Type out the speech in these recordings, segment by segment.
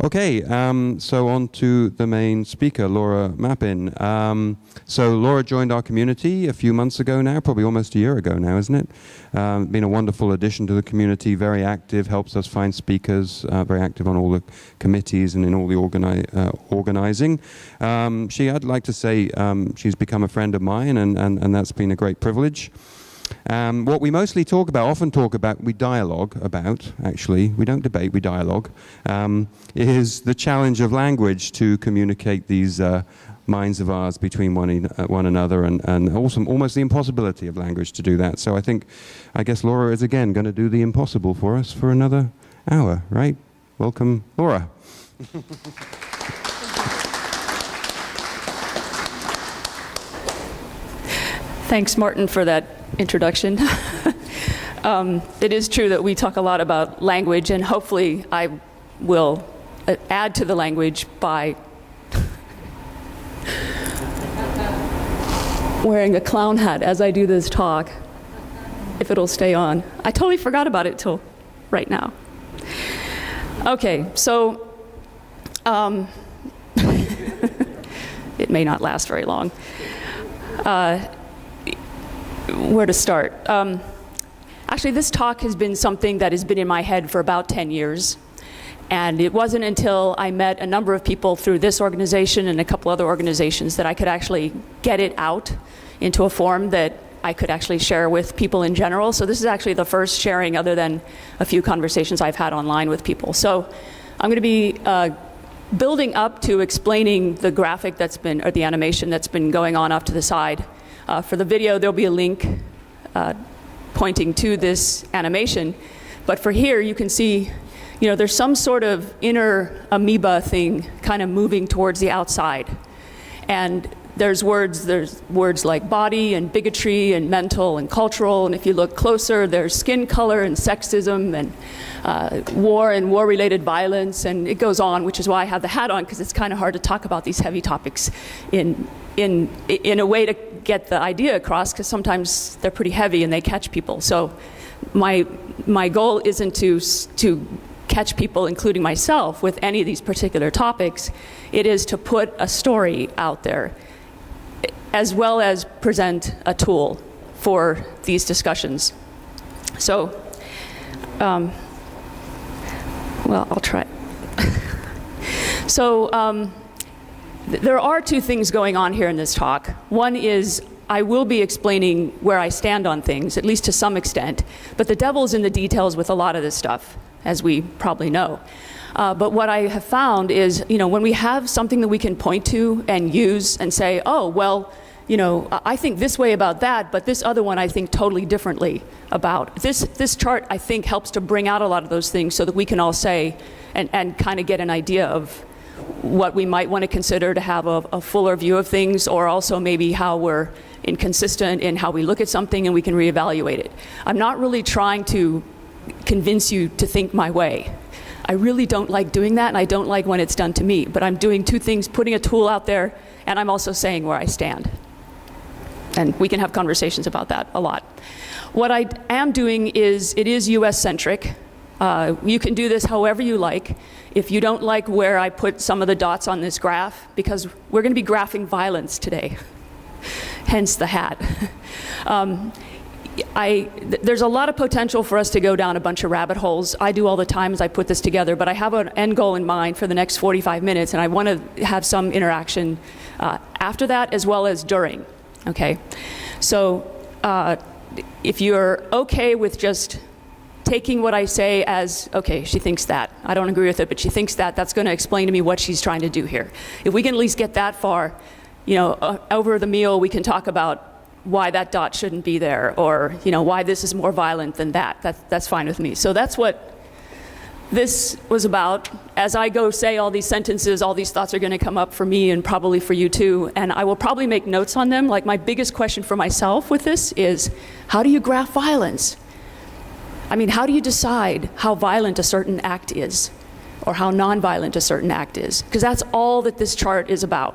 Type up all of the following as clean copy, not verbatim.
Okay, so on to the main speaker, Laura Mappin. So Laura joined our community a few months ago now, probably almost a year ago now, isn't it? Been a wonderful addition to the community, very active, helps us find speakers, very active on all the committees and in all the organizing. I'd like to say she's become a friend of mine, and that's been a great privilege. What we mostly often talk about, we dialogue about, actually, we don't debate, we dialogue, is the challenge of language to communicate these minds of ours between one another, and also almost the impossibility of language to do that. So I guess Laura is again going to do the impossible for us for another hour, right? Welcome, Laura. Thanks, Martin, for that introduction. It is true that we talk a lot about language, and hopefully I will add to the language by wearing a clown hat as I do this talk, if it'll stay on. I totally forgot about it till right now. Okay, so it may not last very long. Where to start? Actually, this talk has been something that has been in my head for about 10 years. And it wasn't until I met a number of people through this organization and a couple other organizations that I could actually get it out into a form that I could actually share with people in general. So this is actually the first sharing other than a few conversations I've had online with people. So I'm going to be building up to explaining the graphic that's been, or the animation that's been going on off to the side. For the video, there'll be a link pointing to this animation. But for here, you can see, there's some sort of inner amoeba thing kind of moving towards the outside. And there's words like body and bigotry and mental and cultural. And if you look closer, there's skin color and sexism and war and war-related violence. And it goes on, which is why I have the hat on, because it's kind of hard to talk about these heavy topics in a way to get the idea across, because sometimes they're pretty heavy and they catch people. So my goal isn't to catch people, including myself, with any of these particular topics. It is to put a story out there, as well as present a tool for these discussions. So, well, I'll try. So, there are two things going on here in this talk. One is I will be explaining where I stand on things, at least to some extent, but the devil's in the details with a lot of this stuff, as we probably know. But what I have found is, when we have something that we can point to and use and say, oh, well, I think this way about that, but this other one I think totally differently about. This chart, I think, helps to bring out a lot of those things so that we can all say and kind of get an idea of what we might want to consider to have a fuller view of things, or also maybe how we're inconsistent in how we look at something and we can reevaluate it. I'm not really trying to convince you to think my way. I really don't like doing that, and I don't like when it's done to me. But I'm doing two things, putting a tool out there, and I'm also saying where I stand. And we can have conversations about that a lot. What I am doing is, it is US-centric. You can do this however you like. If you don't like where I put some of the dots on this graph, because we're going to be graphing violence today, hence the hat. There's a lot of potential for us to go down a bunch of rabbit holes. I do all the time as I put this together, but I have an end goal in mind for the next 45 minutes, and I want to have some interaction after that as well as during. Okay, so if you're okay with just taking what I say as, okay, she thinks that. I don't agree with it, but she thinks that. That's going to explain to me what she's trying to do here. If we can at least get that far, over the meal, we can talk about why that dot shouldn't be there, or why this is more violent than that. That's fine with me. So that's what this was about. As I go say all these sentences, all these thoughts are going to come up for me and probably for you too, and I will probably make notes on them. Like, my biggest question for myself with this is, how do you graph violence? I mean, how do you decide how violent a certain act is, or how non-violent a certain act is? Because that's all that this chart is about.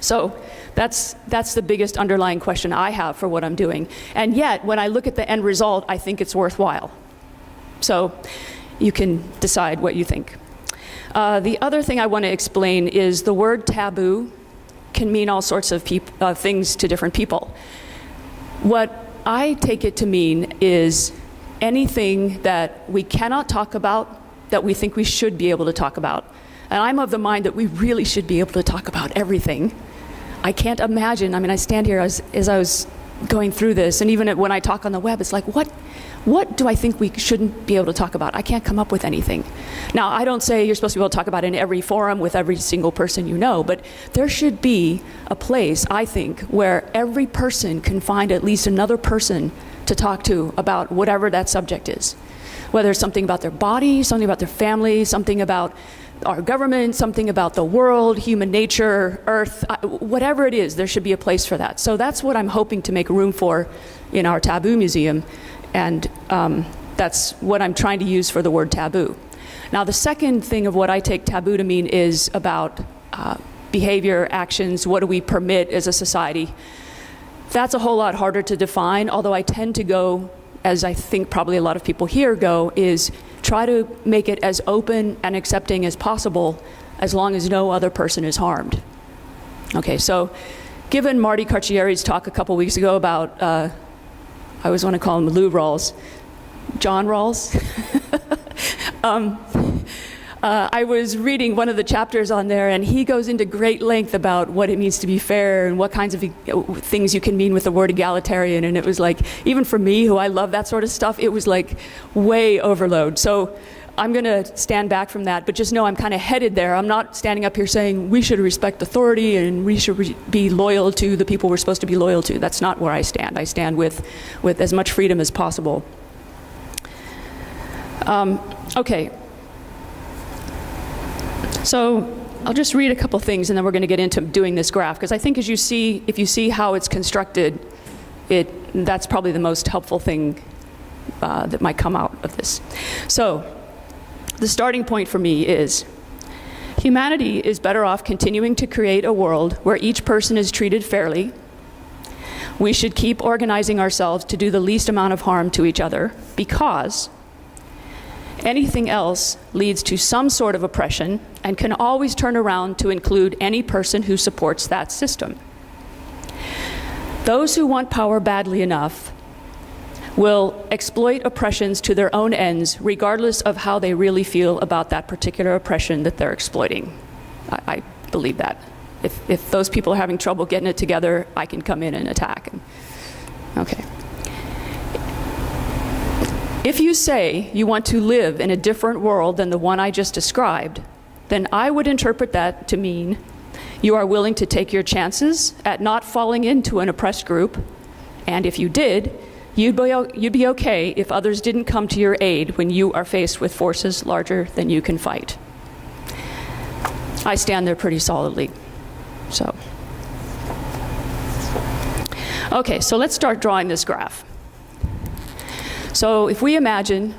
So that's the biggest underlying question I have for what I'm doing. And yet, when I look at the end result, I think it's worthwhile. So you can decide what you think. The other thing I want to explain is the word taboo can mean all sorts of things to different people. What I take it to mean is anything that we cannot talk about that we think we should be able to talk about. And I'm of the mind that we really should be able to talk about everything. I can't imagine, I mean, I stand here as I was going through this, and even when I talk on the web, it's like, what do I think we shouldn't be able to talk about? I can't come up with anything. Now, I don't say you're supposed to be able to talk about it in every forum with every single person you know, but there should be a place, I think, where every person can find at least another person to talk to about whatever that subject is. Whether it's something about their body, something about their family, something about our government, something about the world, human nature, Earth, whatever it is, there should be a place for that. So that's what I'm hoping to make room for in our Taboo Museum, and that's what I'm trying to use for the word taboo. Now, the second thing of what I take taboo to mean is about behavior, actions, what do we permit as a society. That's a whole lot harder to define, although I tend to go, as I think probably a lot of people here go, is try to make it as open and accepting as possible as long as no other person is harmed. Okay, so given Marty Carcieri's talk a couple weeks ago about, I always want to call him Lou Rawls, John Rawls, I was reading one of the chapters on there, and he goes into great length about what it means to be fair and what kinds of things you can mean with the word egalitarian. And it was like, even for me, who I love that sort of stuff, it was like way overload. So I'm going to stand back from that, but just know I'm kind of headed there. I'm not standing up here saying we should respect authority and we should be loyal to the people we're supposed to be loyal to. That's not where I stand. I stand with as much freedom as possible. Okay. So I'll just read a couple things and then we're going to get into doing this graph, because I think if you see how it's constructed, that's probably the most helpful thing that might come out of this. So the starting point for me is humanity is better off continuing to create a world where each person is treated fairly. We should keep organizing ourselves to do the least amount of harm to each other, because anything else leads to some sort of oppression and can always turn around to include any person who supports that system. Those who want power badly enough will exploit oppressions to their own ends, regardless of how they really feel about that particular oppression that they're exploiting. I believe that. If those people are having trouble getting it together, I can come in and attack. Okay. If you say you want to live in a different world than the one I just described, then I would interpret that to mean you are willing to take your chances at not falling into an oppressed group, and if you did, you'd be okay if others didn't come to your aid when you are faced with forces larger than you can fight. I stand there pretty solidly. So, okay, so let's start drawing this graph. So if we imagine,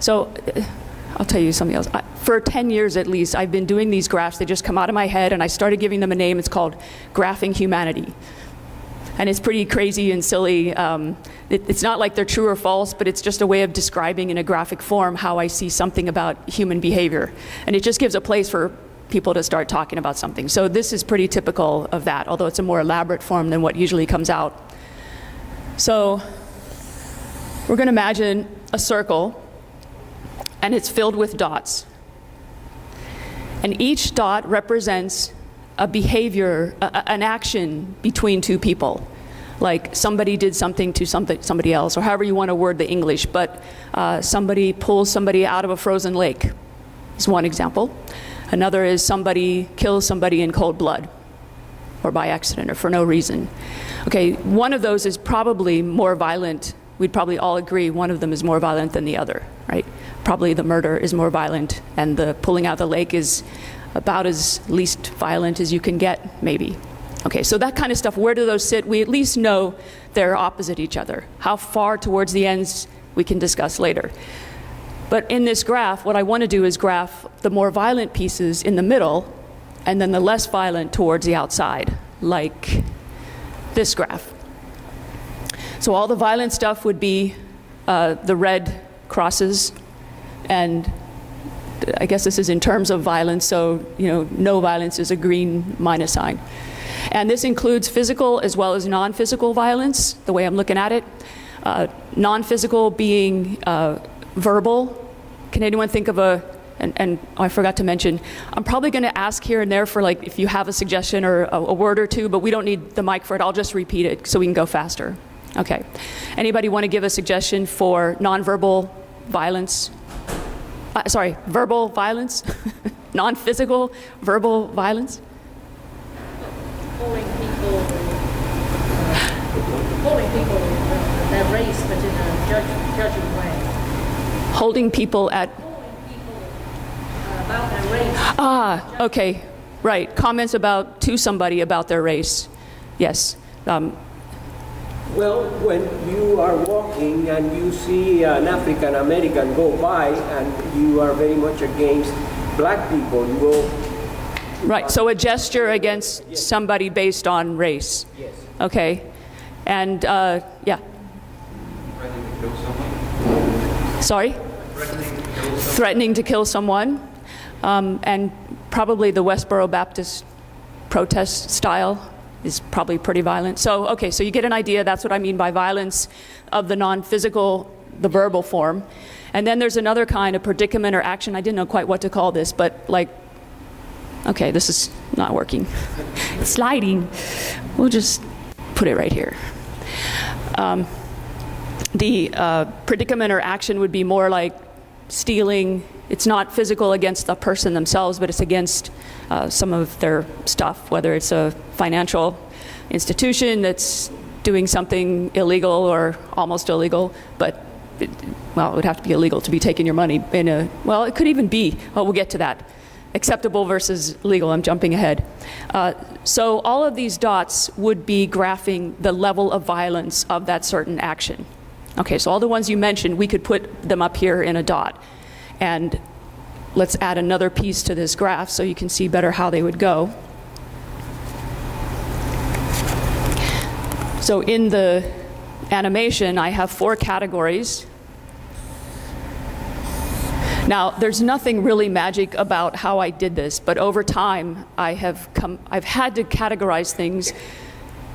I'll tell you something else. For 10 years at least, I've been doing these graphs. They just come out of my head, and I started giving them a name. It's called Graphing Humanity. And it's pretty crazy and silly. It's not like they're true or false, but it's just a way of describing in a graphic form how I see something about human behavior. And it just gives a place for people to start talking about something. So this is pretty typical of that, although it's a more elaborate form than what usually comes out. So we're going to imagine a circle, and it's filled with dots. And each dot represents a behavior, an action between two people. Like somebody did something to somebody else, or however you want to word the English, but somebody pulls somebody out of a frozen lake is one example. Another is somebody kills somebody in cold blood, or by accident, or for no reason. Okay, one of those is probably more violent. We'd probably all agree one of them is more violent than the other, right? Probably the murder is more violent, and the pulling out the lake is about as least violent as you can get, maybe. Okay, so that kind of stuff, where do those sit? We at least know they're opposite each other. How far towards the ends, we can discuss later. But in this graph, what I want to do is graph the more violent pieces in the middle, and then the less violent towards the outside, like this graph. So all the violent stuff would be the red crosses, and I guess this is in terms of violence, so no violence is a green minus sign. And this includes physical as well as non-physical violence, the way I'm looking at it. Non-physical being verbal. Can anyone think of and I forgot to mention, I'm probably going to ask here and there for if you have a suggestion or a word or two, but we don't need the mic for it. I'll just repeat it so we can go faster. Okay. Anybody want to give a suggestion for nonverbal violence? Sorry, verbal violence? Non-physical, verbal violence? Calling people their race, but in a judging way. Holding people at... About their race. Okay, right. Comments to somebody about their race. Yes. Well, when you are walking and you see an African American go by and you are very much against black people, you go... Right, so a gesture against somebody based on race. Yes. Okay. And, yeah. Threatening to kill someone? Sorry? Threatening to kill someone. And probably the Westboro Baptist protest style is probably pretty violent. So, okay, so you get an idea. That's what I mean by violence of the non-physical, the verbal form. And then there's another kind of predicament or action. I didn't know quite what to call this, but okay, this is not working. It's sliding. We'll just put it right here. The predicament or action would be more like stealing. It's not physical against the person themselves, but it's against some of their stuff, whether it's a financial institution that's doing something illegal or almost illegal, but it would have to be illegal to be taking your money it could even be, we'll get to that. Acceptable versus legal, I'm jumping ahead. So all of these dots would be graphing the level of violence of that certain action. Okay, so all the ones you mentioned, we could put them up here in a dot. And let's add another piece to this graph so you can see better how they would go. So in the animation, I have 4 categories. Now, there's nothing really magic about how I did this, but over time, I've had to categorize things,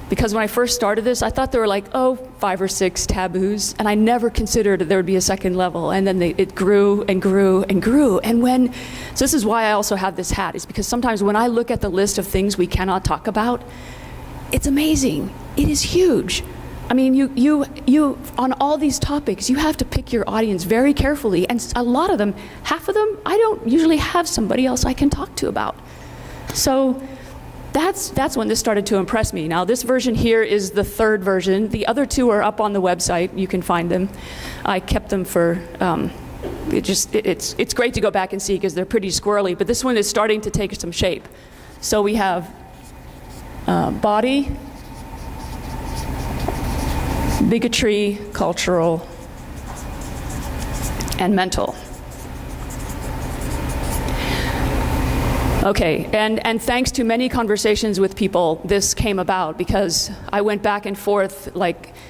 because when I first started this, I thought there were 5 or 6 taboos, and I never considered there would be a second level, and then it grew and grew and grew. So this is why I also have this hat, is because sometimes when I look at the list of things we cannot talk about, it's amazing. It is huge. I mean, you on all these topics, you have to pick your audience very carefully, and a lot of them, half of them, I don't usually have somebody else I can talk to about. So that's when this started to impress me. Now, this version here is the 3rd version. The other 2 are up on the website. You can find them. I kept them for, it's great to go back and see because they're pretty squirrely, but this one is starting to take some shape. So we have body, bigotry, cultural, and mental. Okay, and thanks to many conversations with people, this came about because I went back and forth,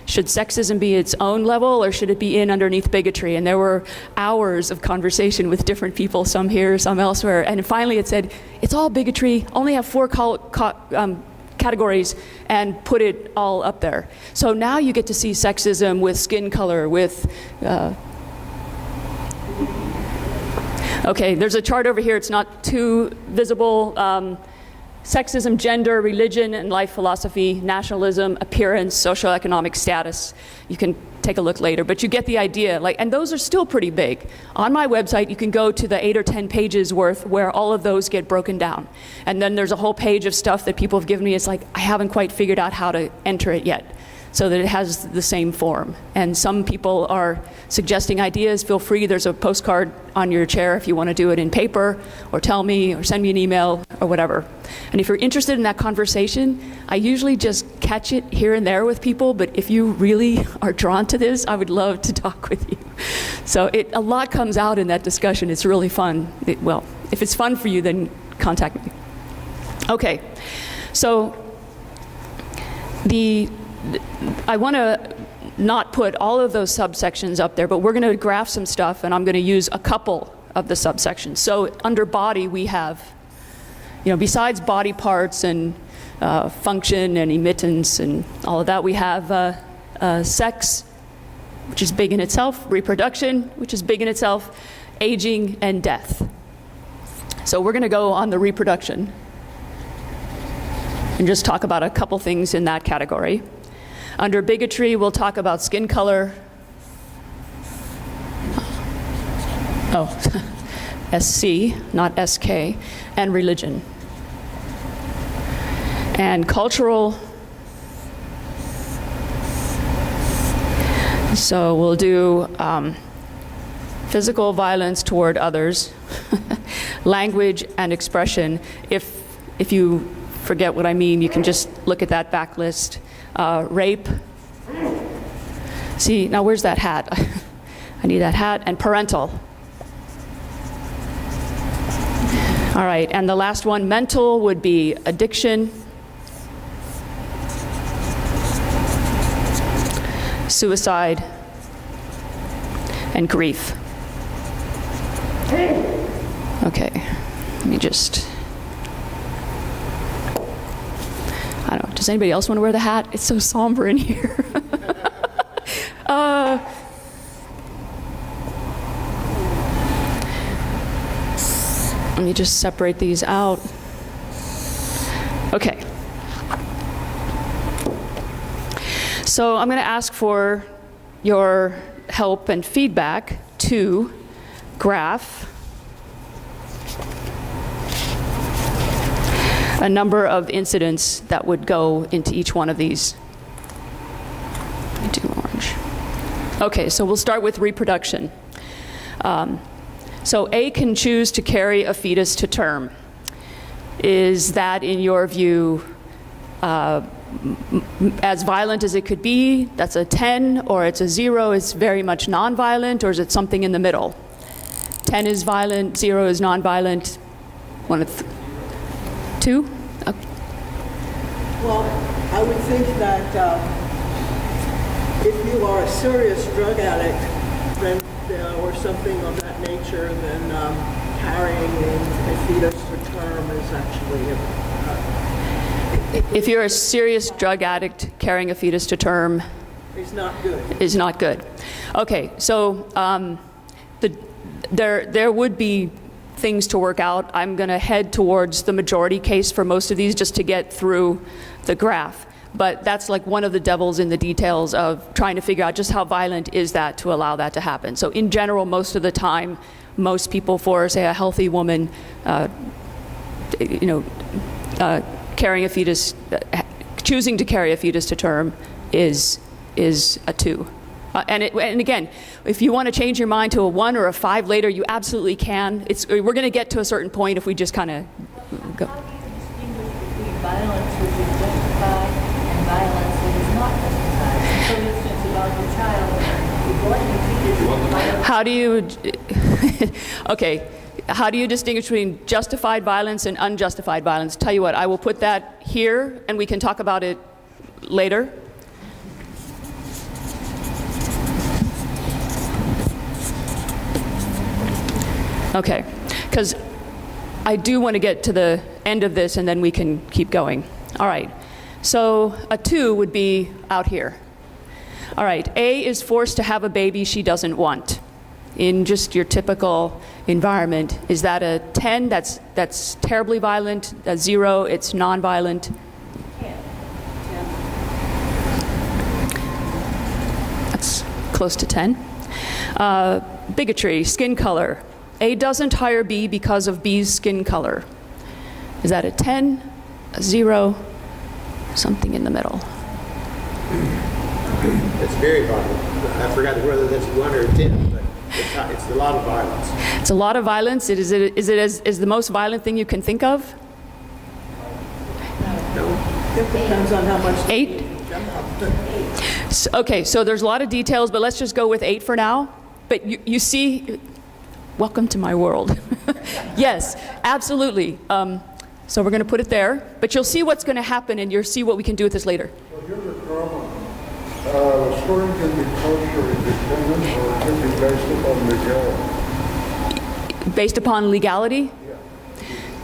should sexism be its own level or should it be in underneath bigotry? And there were hours of conversation with different people, some here, some elsewhere, and finally it said, it's all bigotry, only have 4 categories, and put it all up there. So now you get to see sexism with skin color, with okay, there's a chart over here. It's not too visible. Sexism, gender, religion, and life philosophy, nationalism, appearance, socioeconomic status. You can take a look later, but you get the idea. And those are still pretty big. On my website, you can go to the 8 or 10 pages worth where all of those get broken down. And then there's a whole page of stuff that people have given me. It's I haven't quite figured out how to enter it yet, so that it has the same form. And some people are suggesting ideas. Feel free, there's a postcard on your chair if you want to do it in paper, or tell me, or send me an email, or whatever. And if you're interested in that conversation, I usually just catch it here and there with people, but if you really are drawn to this, I would love to talk with you. So a lot comes out in that discussion. It's really fun. If it's fun for you, then contact me. Okay, so I want to not put all of those subsections up there, but we're going to graph some stuff, and I'm going to use a couple of the subsections. So under body, we have, besides body parts and function and emittance and all of that, we have sex, which is big in itself, reproduction, which is big in itself, aging, and death. So we're going to go on the reproduction and just talk about a couple things in that category. Under bigotry, we'll talk about skin color. Oh, SC, not SK, and religion. And cultural, so we'll do physical violence toward others, language and expression. If you forget what I mean, you can just look at that backlist. Rape. See, now where's that hat? I need that hat. And parental. All right, and the last one, mental, would be addiction, suicide, and grief. Okay, let me just, I don't know, does anybody else want to wear the hat? It's so somber in here. Let me just separate these out. Okay. So I'm going to ask for your help and feedback to graph a number of incidents that would go into each one of these. Let me do orange. Okay, so we'll start with reproduction. So A can choose to carry a fetus to term. Is that, in your view, as violent as it could be? That's a 10, or it's a 0, it's very much non-violent, or is it something in the middle? 10 is violent, 0 is non-violent. One of 2? Okay. Well, I would think that if you are a serious drug addict, then or something of that nature, then carrying a fetus to term is actually if you're a serious drug addict, carrying a fetus to term is not good. Is not good. Okay, so there would be things to work out. I'm going to head towards the majority case for most of these just to get through the graph. But that's like one of the devils in the details of trying to figure out just how violent is that to allow that to happen. So in general, most of the time, most people, for say a healthy woman, carrying a fetus, choosing to carry a fetus to term is a 2. And again, if you want to change your mind to a 1 or a 5 later, you absolutely can. We're going to get to a certain point if we just kind of go. How do you distinguish between violence which is justified and violence that is not justified? For instance, about your child, how do you, okay, how do you distinguish between justified violence and unjustified violence? Tell you what, I will put that here and we can talk about it later. Okay, because I do want to get to the end of this and then we can keep going. All right, so a 2 would be out here. All right, A is forced to have a baby she doesn't want in just your typical environment. Is that a 10? That's terribly violent. A 0, it's non-violent. That's close to 10. Bigotry, skin color. A doesn't hire B because of B's skin color. Is that a 10, a 0, something in the middle? It's very violent. I forgot whether that's 1 or 10, but it's a lot of violence. It's a lot of violence. Is it the most violent thing you can think of? No. It depends on how much. 8? Okay, so there's a lot of details, but let's just go with 8 for now. But you see, welcome to my world. Yes, absolutely. So we're going to put it there, but you'll see what's going to happen and you'll see what we can do with this later. So here's the problem. Storing can be culturally dependent or it can be based upon legality. Based upon legality?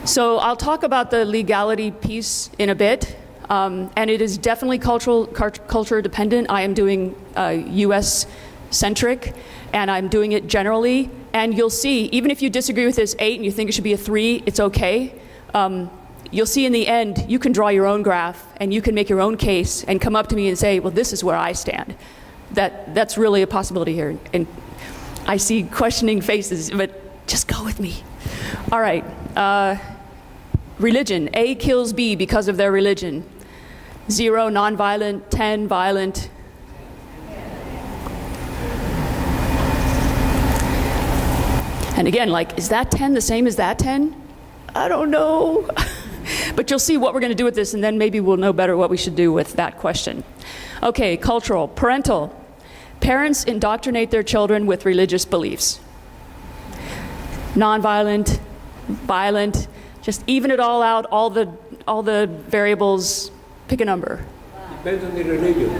So I'll talk about the legality piece in a bit, and it is definitely culture dependent. I am doing US centric, and I'm doing it generally, and you'll see, even if you disagree with this 8 and you think it should be a 3, it's okay. You'll see in the end, you can draw your own graph, and you can make your own case, and come up to me and say, well, this is where I stand. That's really a possibility here, and I see questioning faces, but just go with me. All right. Religion. A kills B because of their religion. 0, nonviolent. 10, violent. And again, like, is that 10 the same as that 10? I don't know. But you'll see what we're going to do with this, and then maybe we'll know better what we should do with that question. Okay, cultural. Parental. Parents indoctrinate their children with religious beliefs. Nonviolent, violent, just even it all out, all the variables, pick a number. Depends on the religion.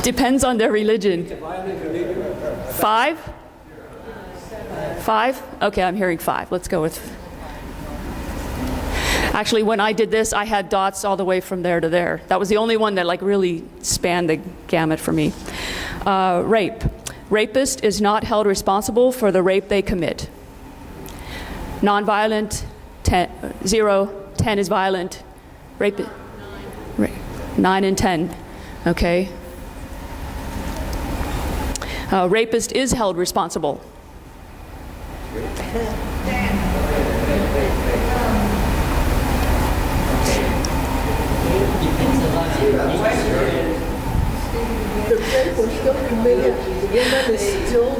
Depends on their religion. It's a violent religion. 5? 5? Okay, I'm hearing 5. Let's go with... Actually, when I did this, I had dots all the way from there to there. That was the only one that like really spanned the gamut for me. Rape. Rapist is not held responsible for the rape they commit. Nonviolent, 0, 10 is violent. Rape, 9 and 10, okay. Rapist is held responsible. The rape was still committed, the woman is still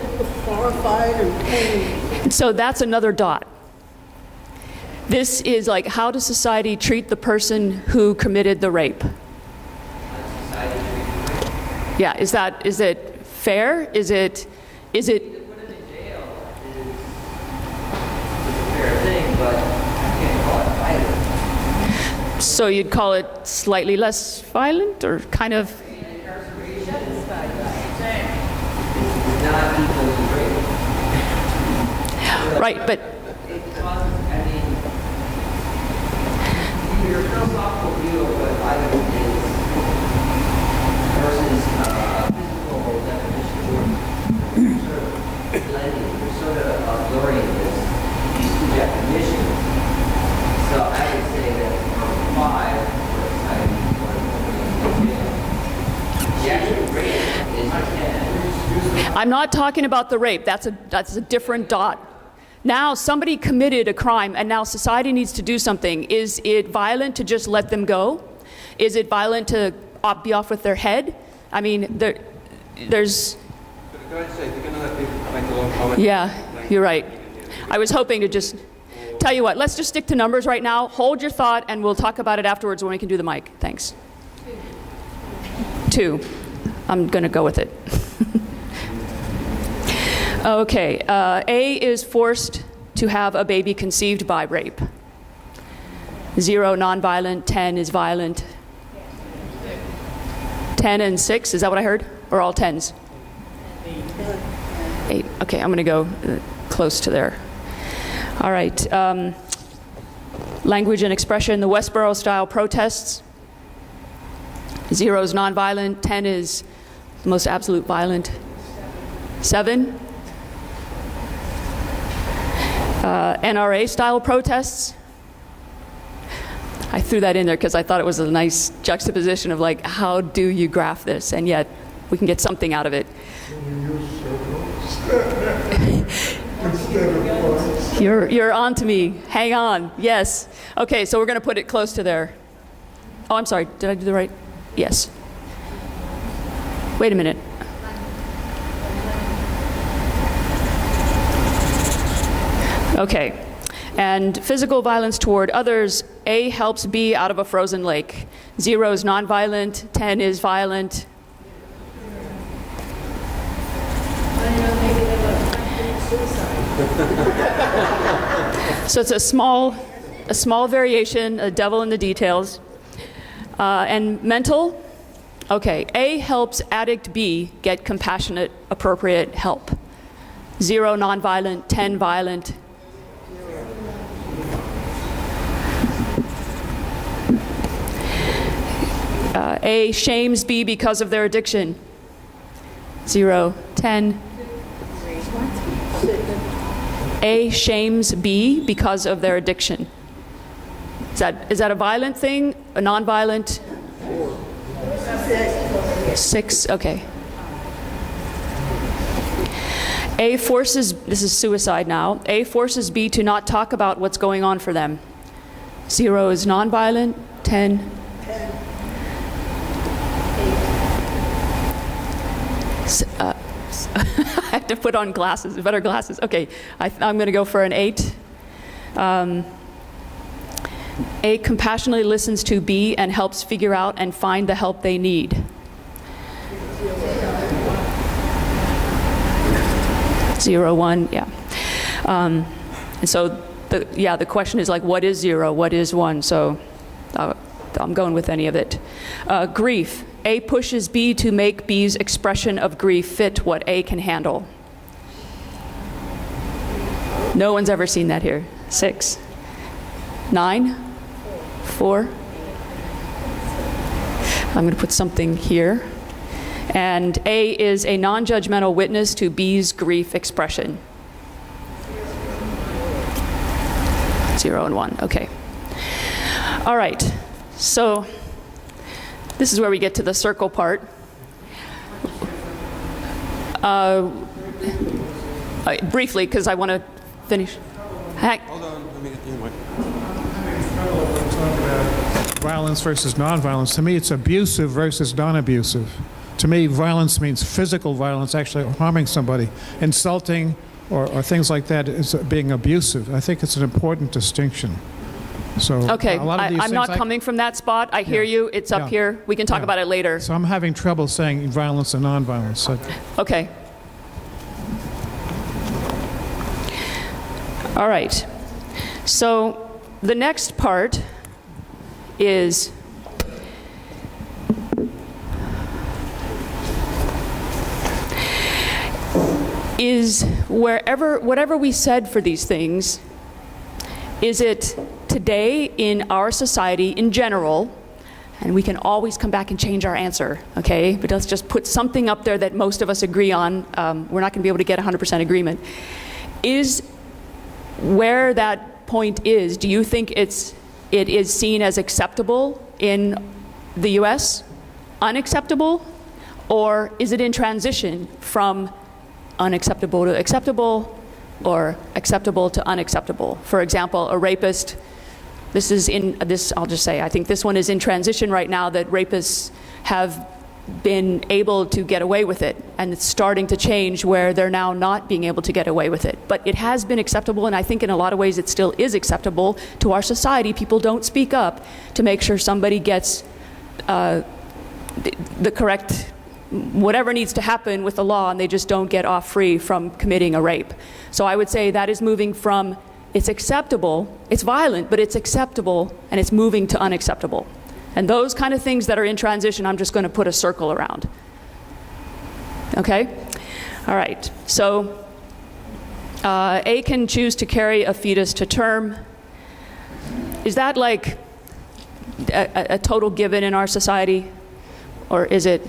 horrified and pained. So that's another dot. This is like, how does society treat the person who committed the rape? Yeah, is it fair? Is it? Put him in jail is a fair thing, but you can't call it violent. So you'd call it slightly less violent, or kind of? Incarceration is not equal to rape. Right, but It causes, I mean, your philosophical view of what violence is versus physical definition, you're sort of blending, you're sort of blurring these two definitions. So I would say that for 5, for society, the actual rape is 10. I'm not talking about the rape. That's a different dot. Now somebody committed a crime, and now society needs to do something. Is it violent to just let them go? Is it violent to be off with their head? I mean, there's... Go ahead and say, if you're going to let people make a long comment. Yeah, you're right. I was hoping to just... Tell you what, let's just stick to numbers right now. Hold your thought, and we'll talk about it afterwards when we can do the mic. Thanks. 2. I'm going to go with it. Okay, A is forced to have a baby conceived by rape. 0, nonviolent. 10 is violent. 10 and 6, is that what I heard? Or all 10s? 8. Okay, I'm going to go close to there. All right. Language and expression, the Westboro-style protests. 0 is nonviolent. 10 is the most absolute violent. 7. NRA-style protests. I threw that in there because I thought it was a nice juxtaposition of like, how do you graph this? And yet, we can get something out of it. You're on to me. Hang on. Yes. Okay, so we're going to put it close to there. Oh, I'm sorry. Did I do the right? Yes. Wait a minute. Okay. And physical violence toward others, A helps B out of a frozen lake. 0 is nonviolent, 10 is violent. So it's a small variation, a devil in the details. And mental, okay, A helps addict B get compassionate, appropriate help. 0 nonviolent, 10 violent. A shames B because of their addiction. 0, 10. A shames B because of their addiction. Is that a violent thing? A non-violent? 6, okay. A forces, this is suicide now, A forces B to not talk about what's going on for them. 0 is non-violent, 10. I have to put on glasses, better glasses. Okay, I'm going to go for an 8. A compassionately listens to B and helps figure out and find the help they need. 0, 1, yeah. And so, the question is like, what is 0? What is 1? So I'm going with any of it. Grief. A pushes B to make B's expression of grief fit what A can handle. No one's ever seen that here. 6. 9. 4. I'm going to put something here. And A is a non-judgmental witness to B's grief expression. 0 and 1, okay. All right, so this is where we get to the circle part. Briefly, because I want to finish. Hold on, let me get the mic. Talk about violence versus nonviolence. To me, it's abusive versus non-abusive. To me, violence means physical violence, actually harming somebody. Insulting or things like that is being abusive. I think it's an important distinction. So Okay, a lot of these I'm not things coming from that spot. I hear you. It's up here. We can talk about it later. So I'm having trouble saying violence and nonviolence. So Okay. All right. So the next part is whatever we said for these things, is it today in our society in general, and we can always come back and change our answer, okay? But let's just put something up there that most of us agree on. We're not going to be able to get 100% agreement. Is where that point is, do you think it is seen as acceptable in the US, unacceptable, or is it in transition from unacceptable to acceptable, or acceptable to unacceptable? For example, a rapist, I'll just say, I think this one is in transition right now, that rapists have been able to get away with it, and it's starting to change where they're now not being able to get away with it. But it has been acceptable, and I think in a lot of ways it still is acceptable to our society. People don't speak up to make sure somebody gets the correct, whatever needs to happen with the law, and they just don't get off free from committing a rape. So I would say that is moving from, it's acceptable, it's violent, but it's acceptable, and it's moving to unacceptable. And those kind of things that are in transition, I'm just going to put a circle around. Okay? All right. So A can choose to carry a fetus to term. Is that like a total given in our society? Or is it?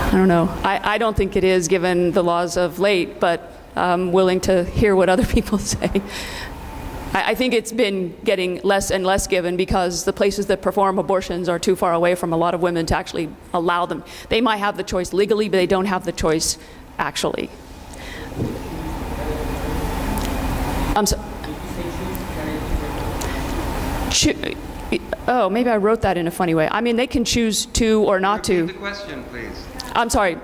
I don't know. I don't think it is, given the laws of late, but I'm willing to hear what other people say. I think it's been getting less and less given because the places that perform abortions are too far away from a lot of women to actually allow them. They might have the choice legally, but they don't have the choice actually. Oh, maybe I wrote that in a funny way. I mean, they can choose to or not to. Repeat the question, please. I'm sorry.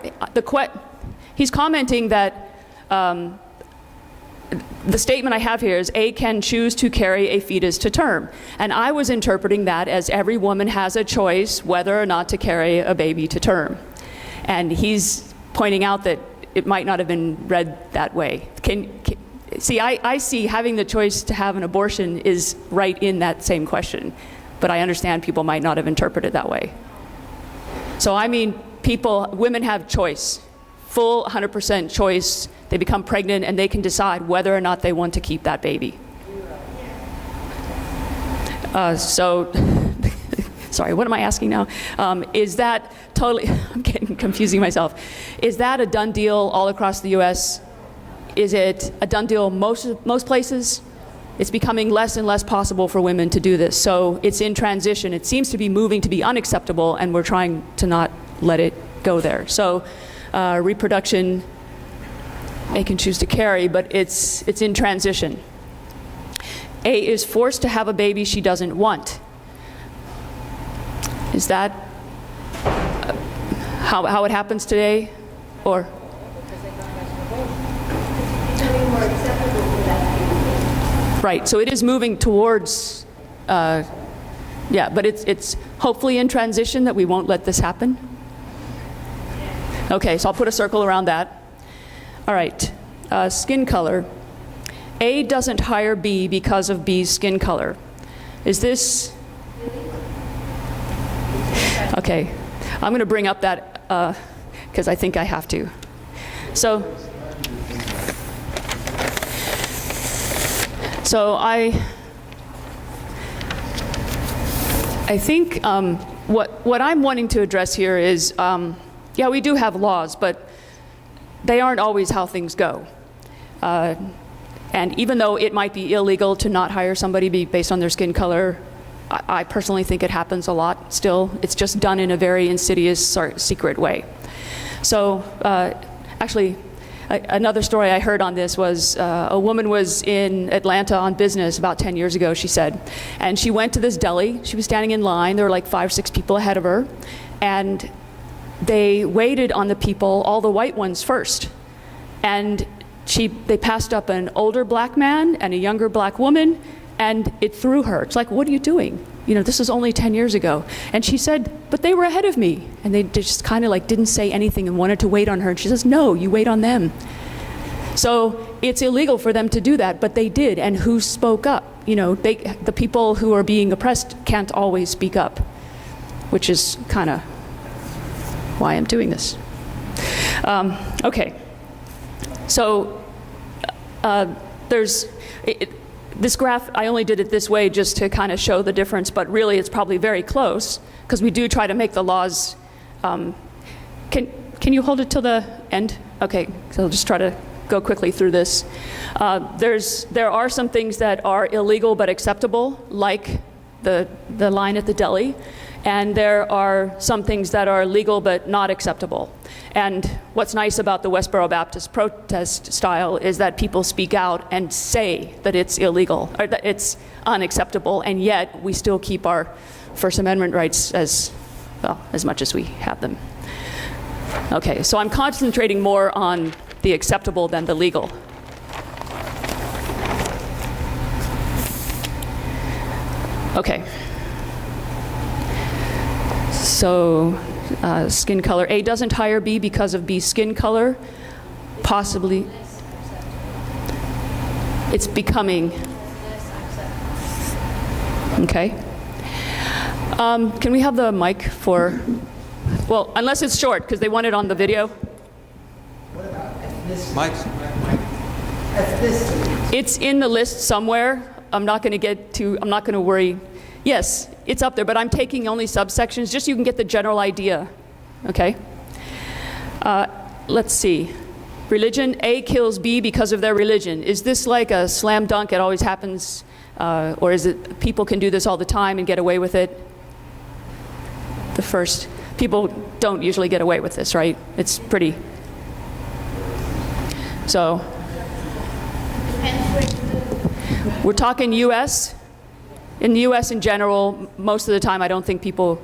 He's commenting that the statement I have here is A can choose to carry a fetus to term. And I was interpreting that as every woman has a choice whether or not to carry a baby to term. And he's pointing out that it might not have been read that way. See, I see having the choice to have an abortion is right in that same question. But I understand people might not have interpreted it that way. So I mean, women have choice, full 100% choice. They become pregnant and they can decide whether or not they want to keep that baby. Sorry, what am I asking now? Is that totally, I'm getting confusing myself. Is that a done deal all across the US? Is it a done deal most places? It's becoming less and less possible for women to do this. So it's in transition. It seems to be moving to be unacceptable, and we're trying to not let it go there. So reproduction, they can choose to carry, but it's in transition. A is forced to have a baby she doesn't want. Is that how it happens today? Or? Right, so it is moving towards, but it's hopefully in transition that we won't let this happen. Okay, so I'll put a circle around that. All right, skin color. A doesn't hire B because of B's skin color. Is this? Okay, I'm going to bring up that because I think I have to. So I think what I'm wanting to address here is, yeah, we do have laws, but they aren't always how things go. And even though it might be illegal to not hire somebody based on their skin color, I personally think it happens a lot still. It's just done in a very insidious, secret way. So actually, another story I heard on this was a woman was in Atlanta on business about 10 years ago, she said. And she went to this deli. She was standing in line. There were like 5 or 6 people ahead of her. And they waited on the people, all the white ones first. And they passed up an older black man and a younger black woman, and it threw her. It's like, what are you doing? You know, this was only 10 years ago. And she said, but they were ahead of me. And they just kind of like didn't say anything and wanted to wait on her. And she says, no, you wait on them. So it's illegal for them to do that, but they did. And who spoke up? You know, the people who are being oppressed can't always speak up, which is kind of why I'm doing this. Okay. So this graph, I only did it this way just to kind of show the difference, but really it's probably very close because we do try to make the laws. Can you hold it till the end? Okay, so I'll just try to go quickly through this. There are some things that are illegal but acceptable, like the line at the deli, and there are some things that are legal but not acceptable. And what's nice about the Westboro Baptist protest style is that people speak out and say that it's illegal, or that it's unacceptable, and yet we still keep our First Amendment rights as much as we have them. Okay, so I'm concentrating more on the acceptable than the legal. Okay. So, skin color. A doesn't hire B because of B's skin color. Possibly. It's becoming. Okay. Can we have the mic for, well, unless it's short, because they want it on the video. What about ethnicity? Mike's. Ethnicity. It's in the list somewhere. I'm not going to worry. Yes, it's up there, but I'm taking only subsections, just so you can get the general idea. Okay? Let's see. Religion. A kills B because of their religion. Is this like a slam dunk, it always happens? Or is it people can do this all the time and get away with it? The first. People don't usually get away with this, right? It's pretty. So. We're talking U.S. In the U.S. in general, most of the time, I don't think people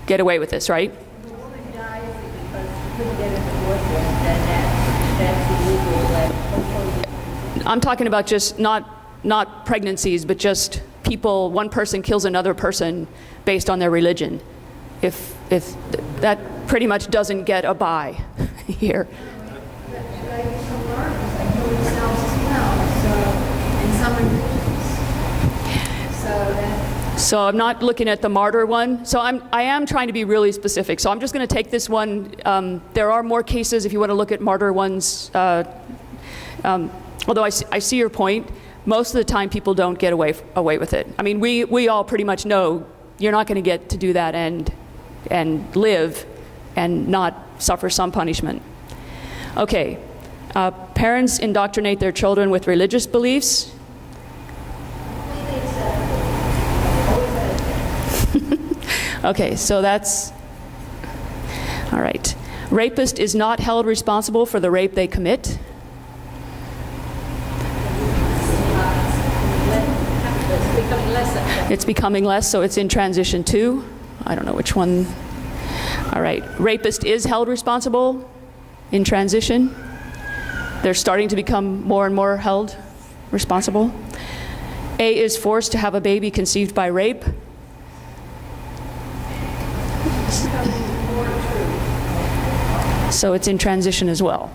get away with this, right? If a woman dies because she couldn't get an abortion, then that's illegal. I'm talking about just not pregnancies, but just people. One person kills another person based on their religion. If that pretty much doesn't get a bye here. So I'm not looking at the martyr one. So I am trying to be really specific. So I'm just going to take this one. There are more cases if you want to look at martyr ones. Although I see your point, most of the time people don't get away with it. I mean, we all pretty much know you're not going to get to do that and live and not suffer some punishment. Okay, parents indoctrinate their children with religious beliefs. Okay, so that's, all right. Rapist is not held responsible for the rape they commit. It's becoming less, so it's in transition two. I don't know which one. All right, rapist is held responsible in transition. They're starting to become more and more held responsible. A is forced to have a baby conceived by rape. So it's in transition as well.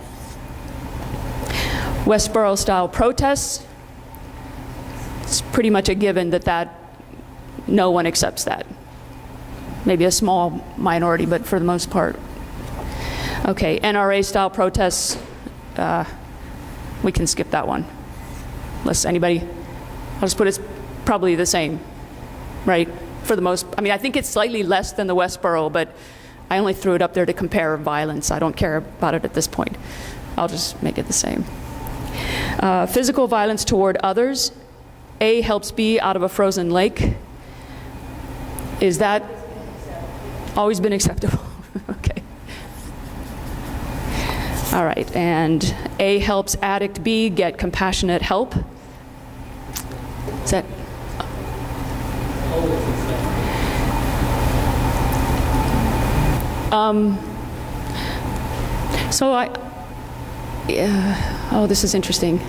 Westboro-style protests, it's pretty much a given that no one accepts that. Maybe a small minority, but for the most part. Okay, NRA-style protests, we can skip that one. Unless anybody, I'll just put it's probably the same, right? For the most, I mean, I think it's slightly less than the Westboro, but I only threw it up there to compare violence. I don't care about it at this point. I'll just make it the same. Physical violence toward others. A helps B out of a frozen lake. Is that always been acceptable? Okay. All right, and A helps addict B get compassionate help. Is that? So oh, this is interesting.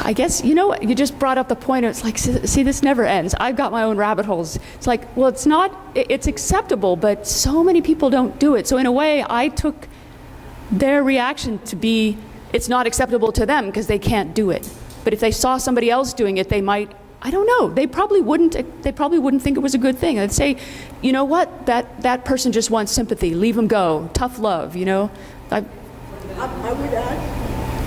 I guess, you know, you just brought up the point. It's like, see, this never ends. I've got my own rabbit holes. It's like, well, it's acceptable, but so many people don't do it. So in a way, I took their reaction to be, it's not acceptable to them because they can't do it. But if they saw somebody else doing it, they might, I don't know, they probably wouldn't think it was a good thing. They'd say, you know what, that person just wants sympathy, leave them go, tough love, you know. I would add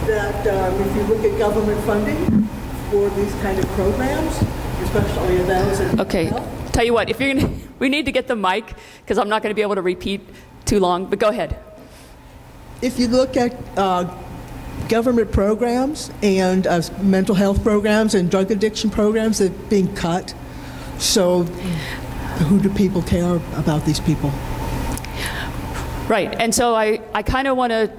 that if you look at government funding for these kind of programs, especially those in okay, health. Tell you what, if you're gonna, we need to get the mic because I'm not going to be able to repeat too long, but go ahead. If you look at government programs and mental health programs and drug addiction programs that are being cut, so who do people care about these people? Right, and so I kind of want to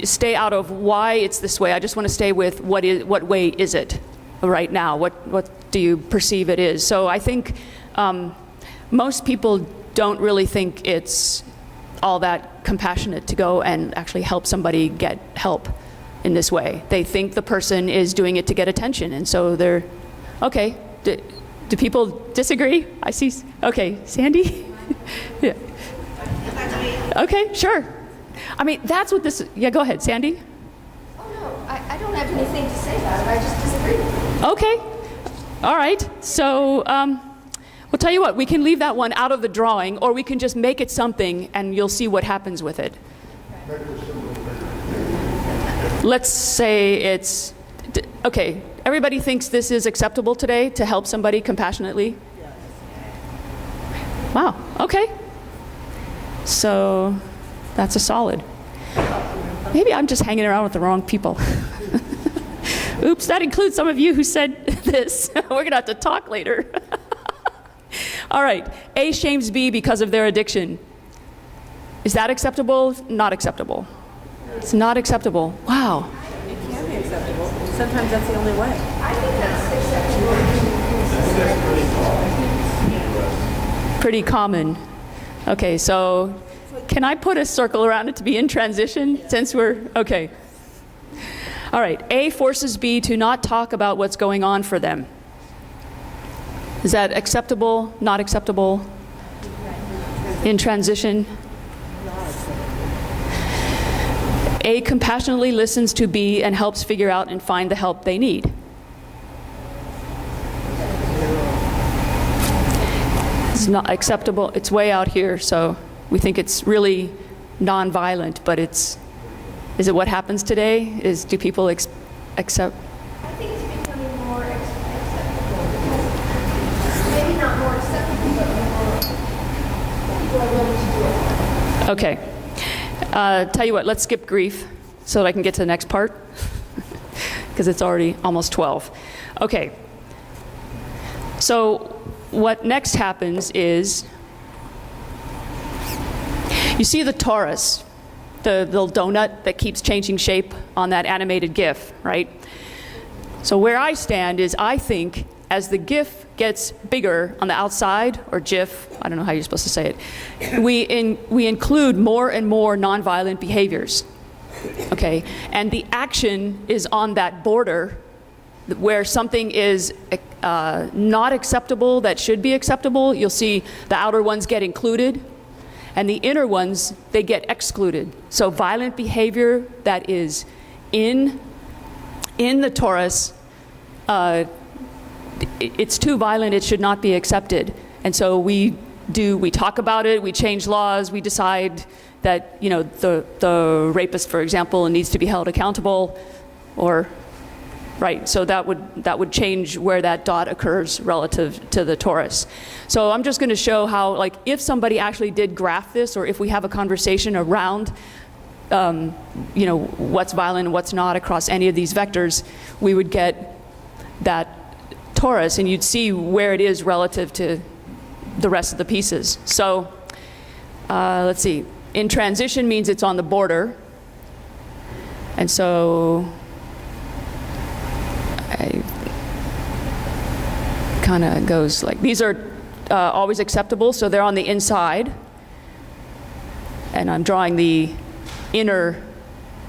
stay out of why it's this way. I just want to stay with what way is it right now? What do you perceive it is? So I think most people don't really think it's all that compassionate to go and actually help somebody get help in this way. They think the person is doing it to get attention, and so they're, okay, do people disagree? I see, okay, Sandy? Yeah. Okay, sure. I mean, that's what this, yeah, go ahead, Sandy. Oh, no, I don't have anything to say about it. I just disagree. Okay, all right. So, we'll tell you what, we can leave that one out of the drawing, or we can just make it something, and you'll see what happens with it. Let's say it's, okay, everybody thinks this is acceptable today, to help somebody compassionately? Wow, okay. So, that's a solid. Maybe I'm just hanging around with the wrong people. Oops, that includes some of you who said this. We're going to have to talk later. All right, A shames B because of their addiction. Is that acceptable? Not acceptable. It's not acceptable. Wow. It can be acceptable. Sometimes that's the only way. I think that's acceptable. Pretty common. Okay, so can I put a circle around it to be in transition since we're, okay. All right, A forces B to not talk about what's going on for them. Is that acceptable, not acceptable? In transition? A compassionately listens to B and helps figure out and find the help they need. It's not acceptable. It's way out here, so we think it's really non-violent, but is it what happens today? Do people accept? I think it's becoming more acceptable because maybe not more acceptable, but more people are willing to do it. Okay. Tell you what, let's skip grief so that I can get to the next part because it's already almost 12. Okay. So what next happens is you see the torus, the little donut that keeps changing shape on that animated GIF, right? So where I stand is I think as the GIF gets bigger on the outside, or GIF, I don't know how you're supposed to say it, we include more and more nonviolent behaviors, okay? And the action is on that border where something is not acceptable that should be acceptable. You'll see the outer ones get included, and the inner ones, they get excluded. So violent behavior that is in the torus, it's too violent, it should not be accepted. And so we talk about it, we change laws, we decide that, you know, the rapist, for example, needs to be held accountable, or, right, so that would change where that dot occurs relative to the torus. So I'm just going to show how, like, if somebody actually did graph this, or if we have a conversation around, you know, what's violent and what's not across any of these vectors, we would get that torus, and you'd see where it is relative to the rest of the pieces. So let's see. In transition means it's on the border. And so I kind of goes like, these are always acceptable, so they're on the inside. And I'm drawing the inner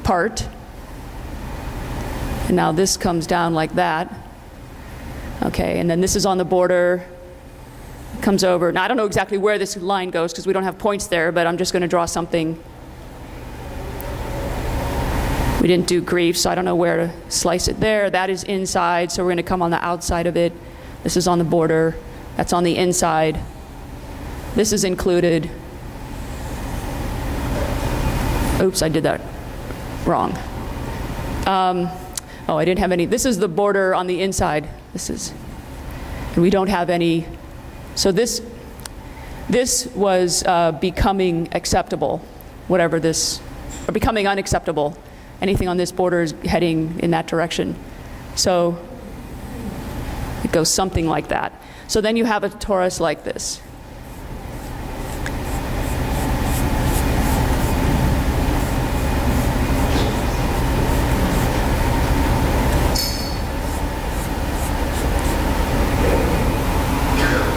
part. And now this comes down like that. Okay, and then this is on the border, comes over. Now I don't know exactly where this line goes because we don't have points there, but I'm just going to draw something. We didn't do grief, so I don't know where to slice it there. That is inside, so we're going to come on the outside of it. This is on the border. That's on the inside. This is included. Oops, I did that wrong. Oh, I didn't have any. This is the border on the inside. And we don't have any. So this was becoming acceptable, whatever this, or becoming unacceptable. Anything on this border is heading in that direction. So it goes something like that. So then you have a torus like this.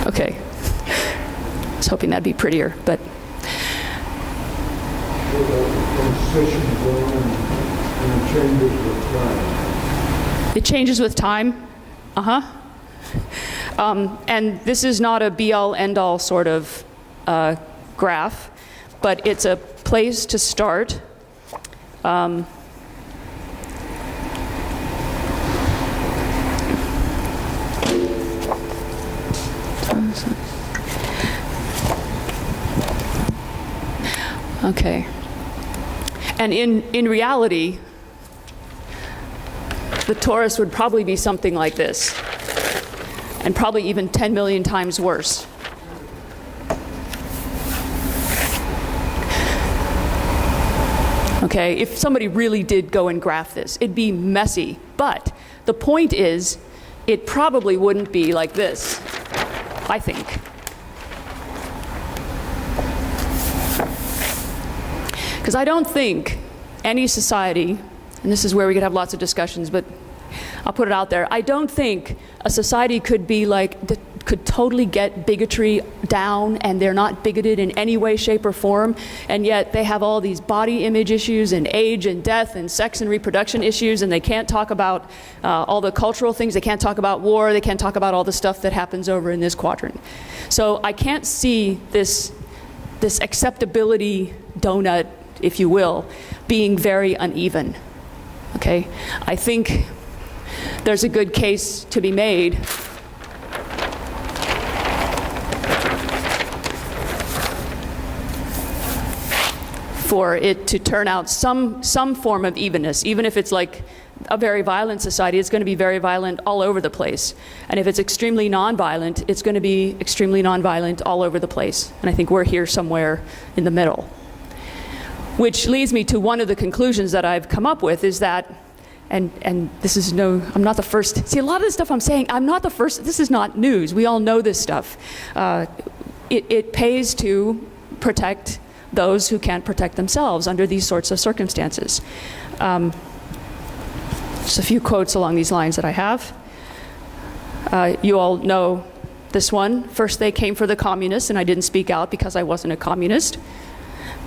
Okay. I was hoping that'd be prettier, but. It changes with time. And this is not a be-all, end-all sort of graph, but it's a place to start. Okay. And in reality, the torus would probably be something like this, and probably even 10 million times worse. Okay, if somebody really did go and graph this, it'd be messy. But the point is, it probably wouldn't be like this, I think. Because I don't think any society, and this is where we could have lots of discussions, but I'll put it out there. I don't think a society could be like, could totally get bigotry down, and they're not bigoted in any way, shape, or form, and yet they have all these body image issues and age and death and sex and reproduction issues, and they can't talk about all the cultural things. They can't talk about war. They can't talk about all the stuff that happens over in this quadrant. So I can't see this acceptability donut, if you will, being very uneven. Okay? I think there's a good case to be made for it to turn out some form of evenness. Even if it's like a very violent society, it's going to be very violent all over the place. And if it's extremely nonviolent, it's going to be extremely nonviolent all over the place. And I think we're here somewhere in the middle. Which leads me to one of the conclusions that I've come up with is that, and this is I'm not the first. See, a lot of the stuff I'm saying, I'm not the first. This is not news. We all know this stuff. It pays to protect those who can't protect themselves under these sorts of circumstances. Just a few quotes along these lines that I have. You all know this one. First they came for the communists, and I didn't speak out because I wasn't a communist.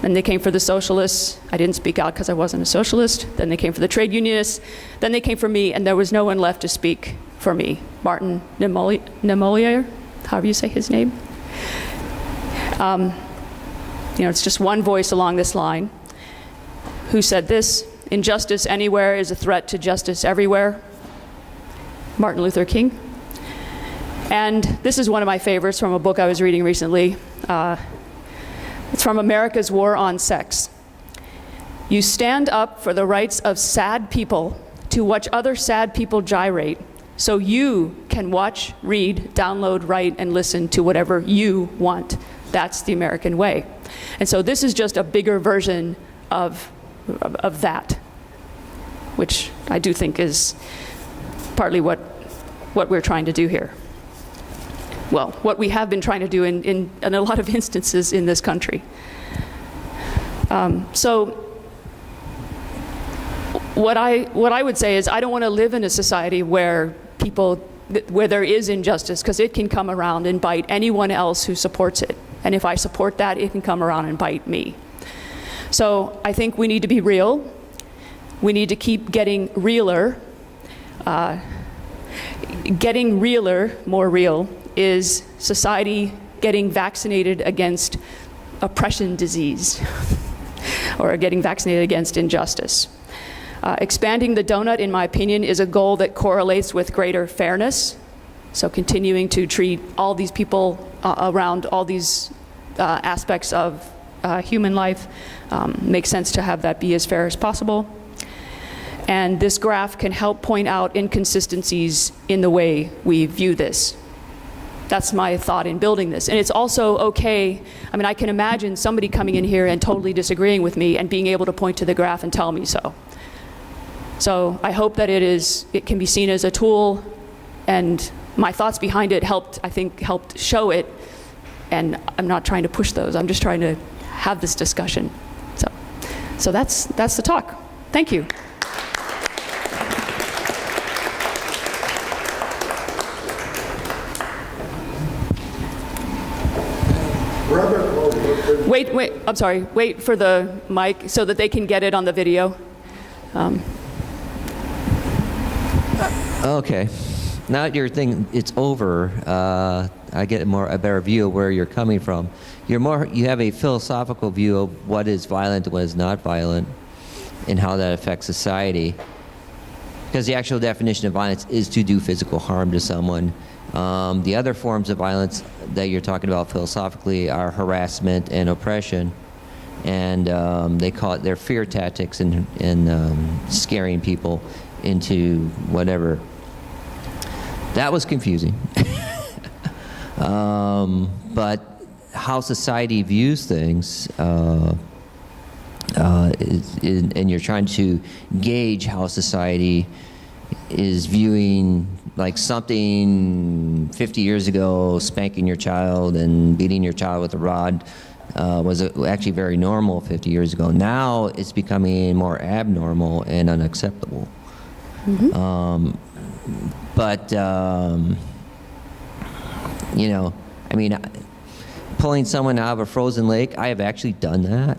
Then they came for the socialists. I didn't speak out because I wasn't a socialist. Then they came for the trade unionists. Then they came for me, and there was no one left to speak for me. Martin Niemöller, however you say his name. It's just one voice along this line who said this: injustice anywhere is a threat to justice everywhere. Martin Luther King. And this is one of my favorites from a book I was reading recently. It's from America's War on Sex. You stand up for the rights of sad people to watch other sad people gyrate, so you can watch, read, download, write, and listen to whatever you want. That's the American way. And so this is just a bigger version of that, which I do think is partly what we're trying to do here. Well, what we have been trying to do in a lot of instances in this country. So what I would say is I don't want to live in a society where where there is injustice, because it can come around and bite anyone else who supports it. And if I support that, it can come around and bite me. So I think we need to be real. We need to keep getting realer. Getting realer, more real, is society getting vaccinated against oppression disease or getting vaccinated against injustice. Expanding the donut, in my opinion, is a goal that correlates with greater fairness. So continuing to treat all these people around all these aspects of human life makes sense to have that be as fair as possible. And this graph can help point out inconsistencies in the way we view this. That's my thought in building this. And it's also okay, I mean, I can imagine somebody coming in here and totally disagreeing with me and being able to point to the graph and tell me so. So I hope that it can be seen as a tool, and my thoughts behind it helped show it, and I'm not trying to push those. I'm just trying to have this discussion. So that's the talk. Thank you. Wait, I'm sorry. Wait for the mic so that they can get it on the video. Okay. Now that your thing, it's over, I get a better view of where you're coming from. You have a philosophical view of what is violent and what is not violent and how that affects society. Because the actual definition of violence is to do physical harm to someone. The other forms of violence that you're talking about philosophically are harassment and oppression, and they call it their fear tactics and scaring people into whatever. That was confusing. But how society views things, and you're trying to gauge how society is viewing, like, something 50 years ago, spanking your child and beating your child with a rod was actually very normal 50 years ago. Now it's becoming more abnormal and unacceptable. Mm-hmm. I mean, pulling someone out of a frozen lake, I have actually done that.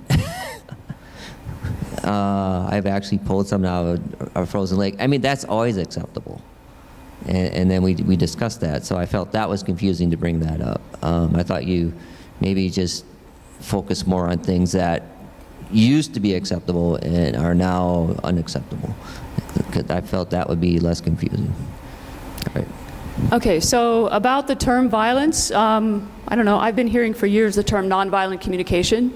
I've actually pulled someone out of a frozen lake. I mean, that's always acceptable. And then we discussed that, so I felt that was confusing to bring that up. I thought you maybe just focus more on things that used to be acceptable and are now unacceptable. I felt that would be less confusing. All right. Okay, so about the term violence, I don't know, I've been hearing for years the term nonviolent communication.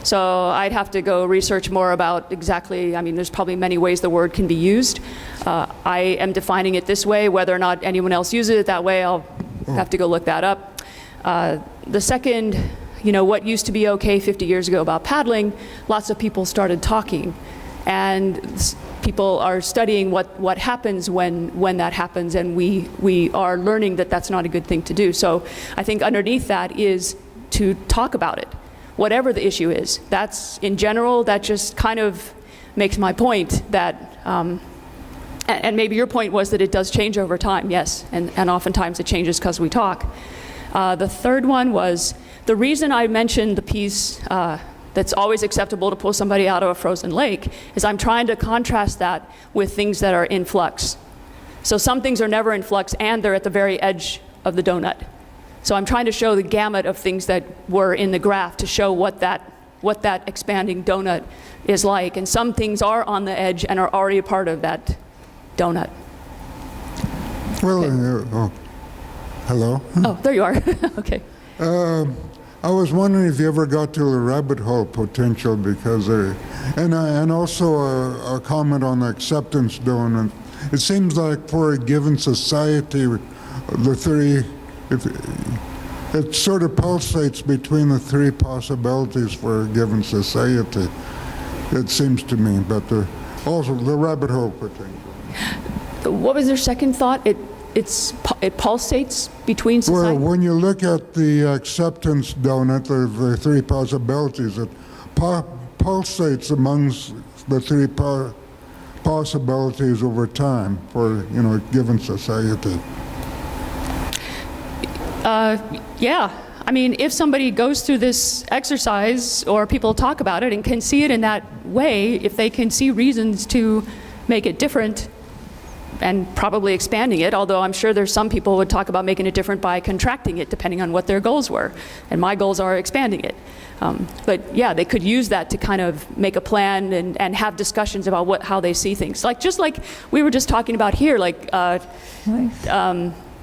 So I'd have to go research more about exactly, I mean, there's probably many ways the word can be used. I am defining it this way. Whether or not anyone else uses it that way, I'll have to go look that up. The second, what used to be okay 50 years ago about paddling, lots of people started talking. And people are studying what happens when that happens, and we are learning that that's not a good thing to do. So I think underneath that is to talk about it, whatever the issue is. That's, in general, that just kind of makes my point that, and maybe your point was that it does change over time, yes, and oftentimes it changes because we talk. The third one was, the reason I mentioned the piece that's always acceptable to pull somebody out of a frozen lake is I'm trying to contrast that with things that are in flux. So some things are never in flux and they're at the very edge of the donut. So I'm trying to show the gamut of things that were in the graph to show what that expanding donut is like. And some things are on the edge and are already a part of that donut. Well, hello? Oh, there you are. Okay. I was wondering if you ever got to the rabbit hole potential, because and also a comment on the acceptance donut. It seems like for a given society, the three, it sort of pulsates between the three possibilities for a given society. It seems to me, but also the rabbit hole potential. What was your second thought? It pulsates between society? Well, when you look at the acceptance donut, the three possibilities, it pulsates amongst the three possibilities over time for a given society. Yeah. I mean, if somebody goes through this exercise or people talk about it and can see it in that way, if they can see reasons to make it different, and probably expanding it, although I'm sure there's some people who would talk about making it different by contracting it, depending on what their goals were. And my goals are expanding it. But yeah, they could use that to kind of make a plan and have discussions about how they see things. Just like we were just talking about here, the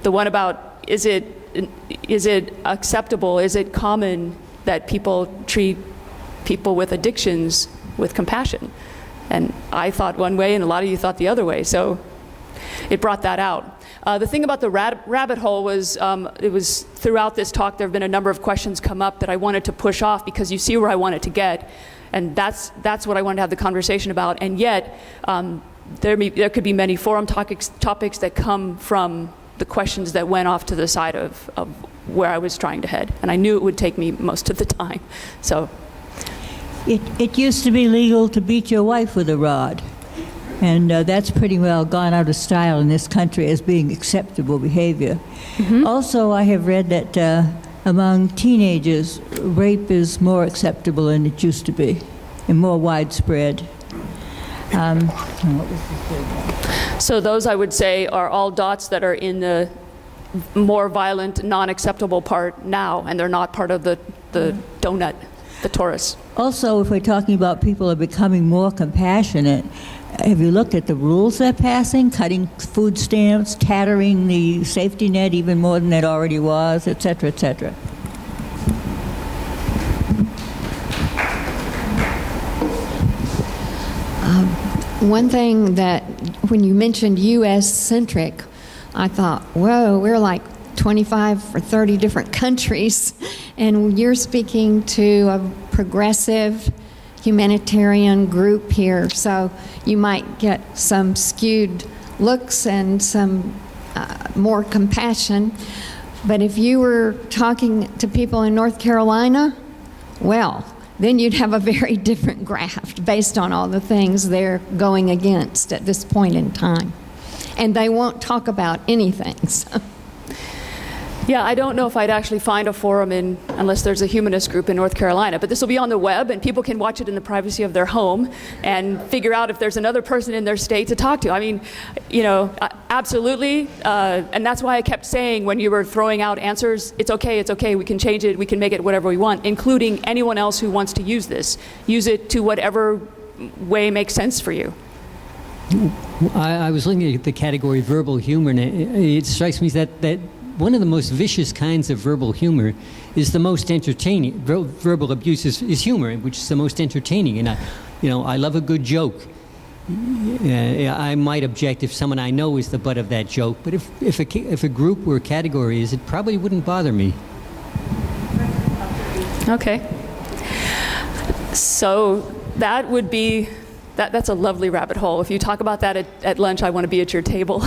one about is it acceptable, is it common that people treat people with addictions with compassion? And I thought one way and a lot of you thought the other way. So it brought that out. The thing about the rabbit hole was, it was throughout this talk, there have been a number of questions come up that I wanted to push off because you see where I wanted to get. And that's what I wanted to have the conversation about. And yet, there could be many forum topics that come from the questions that went off to the side of where I was trying to head. And I knew it would take me most of the time. So, It used to be legal to beat your wife with a rod. And that's pretty well gone out of style in this country as being acceptable behavior. Mm-hmm. Also, I have read that among teenagers, rape is more acceptable than it used to be, and more widespread. So those, I would say, are all dots that are in the more violent, non-acceptable part now, and they're not part of the donut, the torus. Also, if we're talking about people are becoming more compassionate, have you looked at the rules they're passing, cutting food stamps, tattering the safety net even more than it already was, et cetera, et cetera? One thing that, when you mentioned U.S.-centric, I thought, whoa, we're like 25 or 30 different countries, and you're speaking to a progressive humanitarian group here, so you might get some skewed looks and some more compassion. But if you were talking to people in North Carolina, well, then you'd have a very different graph based on all the things they're going against at this point in time. And they won't talk about anything. So. Yeah, I don't know if I'd actually find a forum unless there's a humanist group in North Carolina, but this will be on the web and people can watch it in the privacy of their home and figure out if there's another person in their state to talk to. I mean, absolutely, and that's why I kept saying when you were throwing out answers, it's okay, we can change it, we can make it whatever we want, including anyone else who wants to use this. Use it to whatever way makes sense for you. I was looking at the category verbal humor, and it strikes me that one of the most vicious kinds of verbal humor is the most entertaining. Verbal abuse is humor, which is the most entertaining. And I love a good joke. I might object if someone I know is the butt of that joke, but if a group or a category is, it probably wouldn't bother me. Okay. So that would be, that's a lovely rabbit hole. If you talk about that at lunch, I want to be at your table.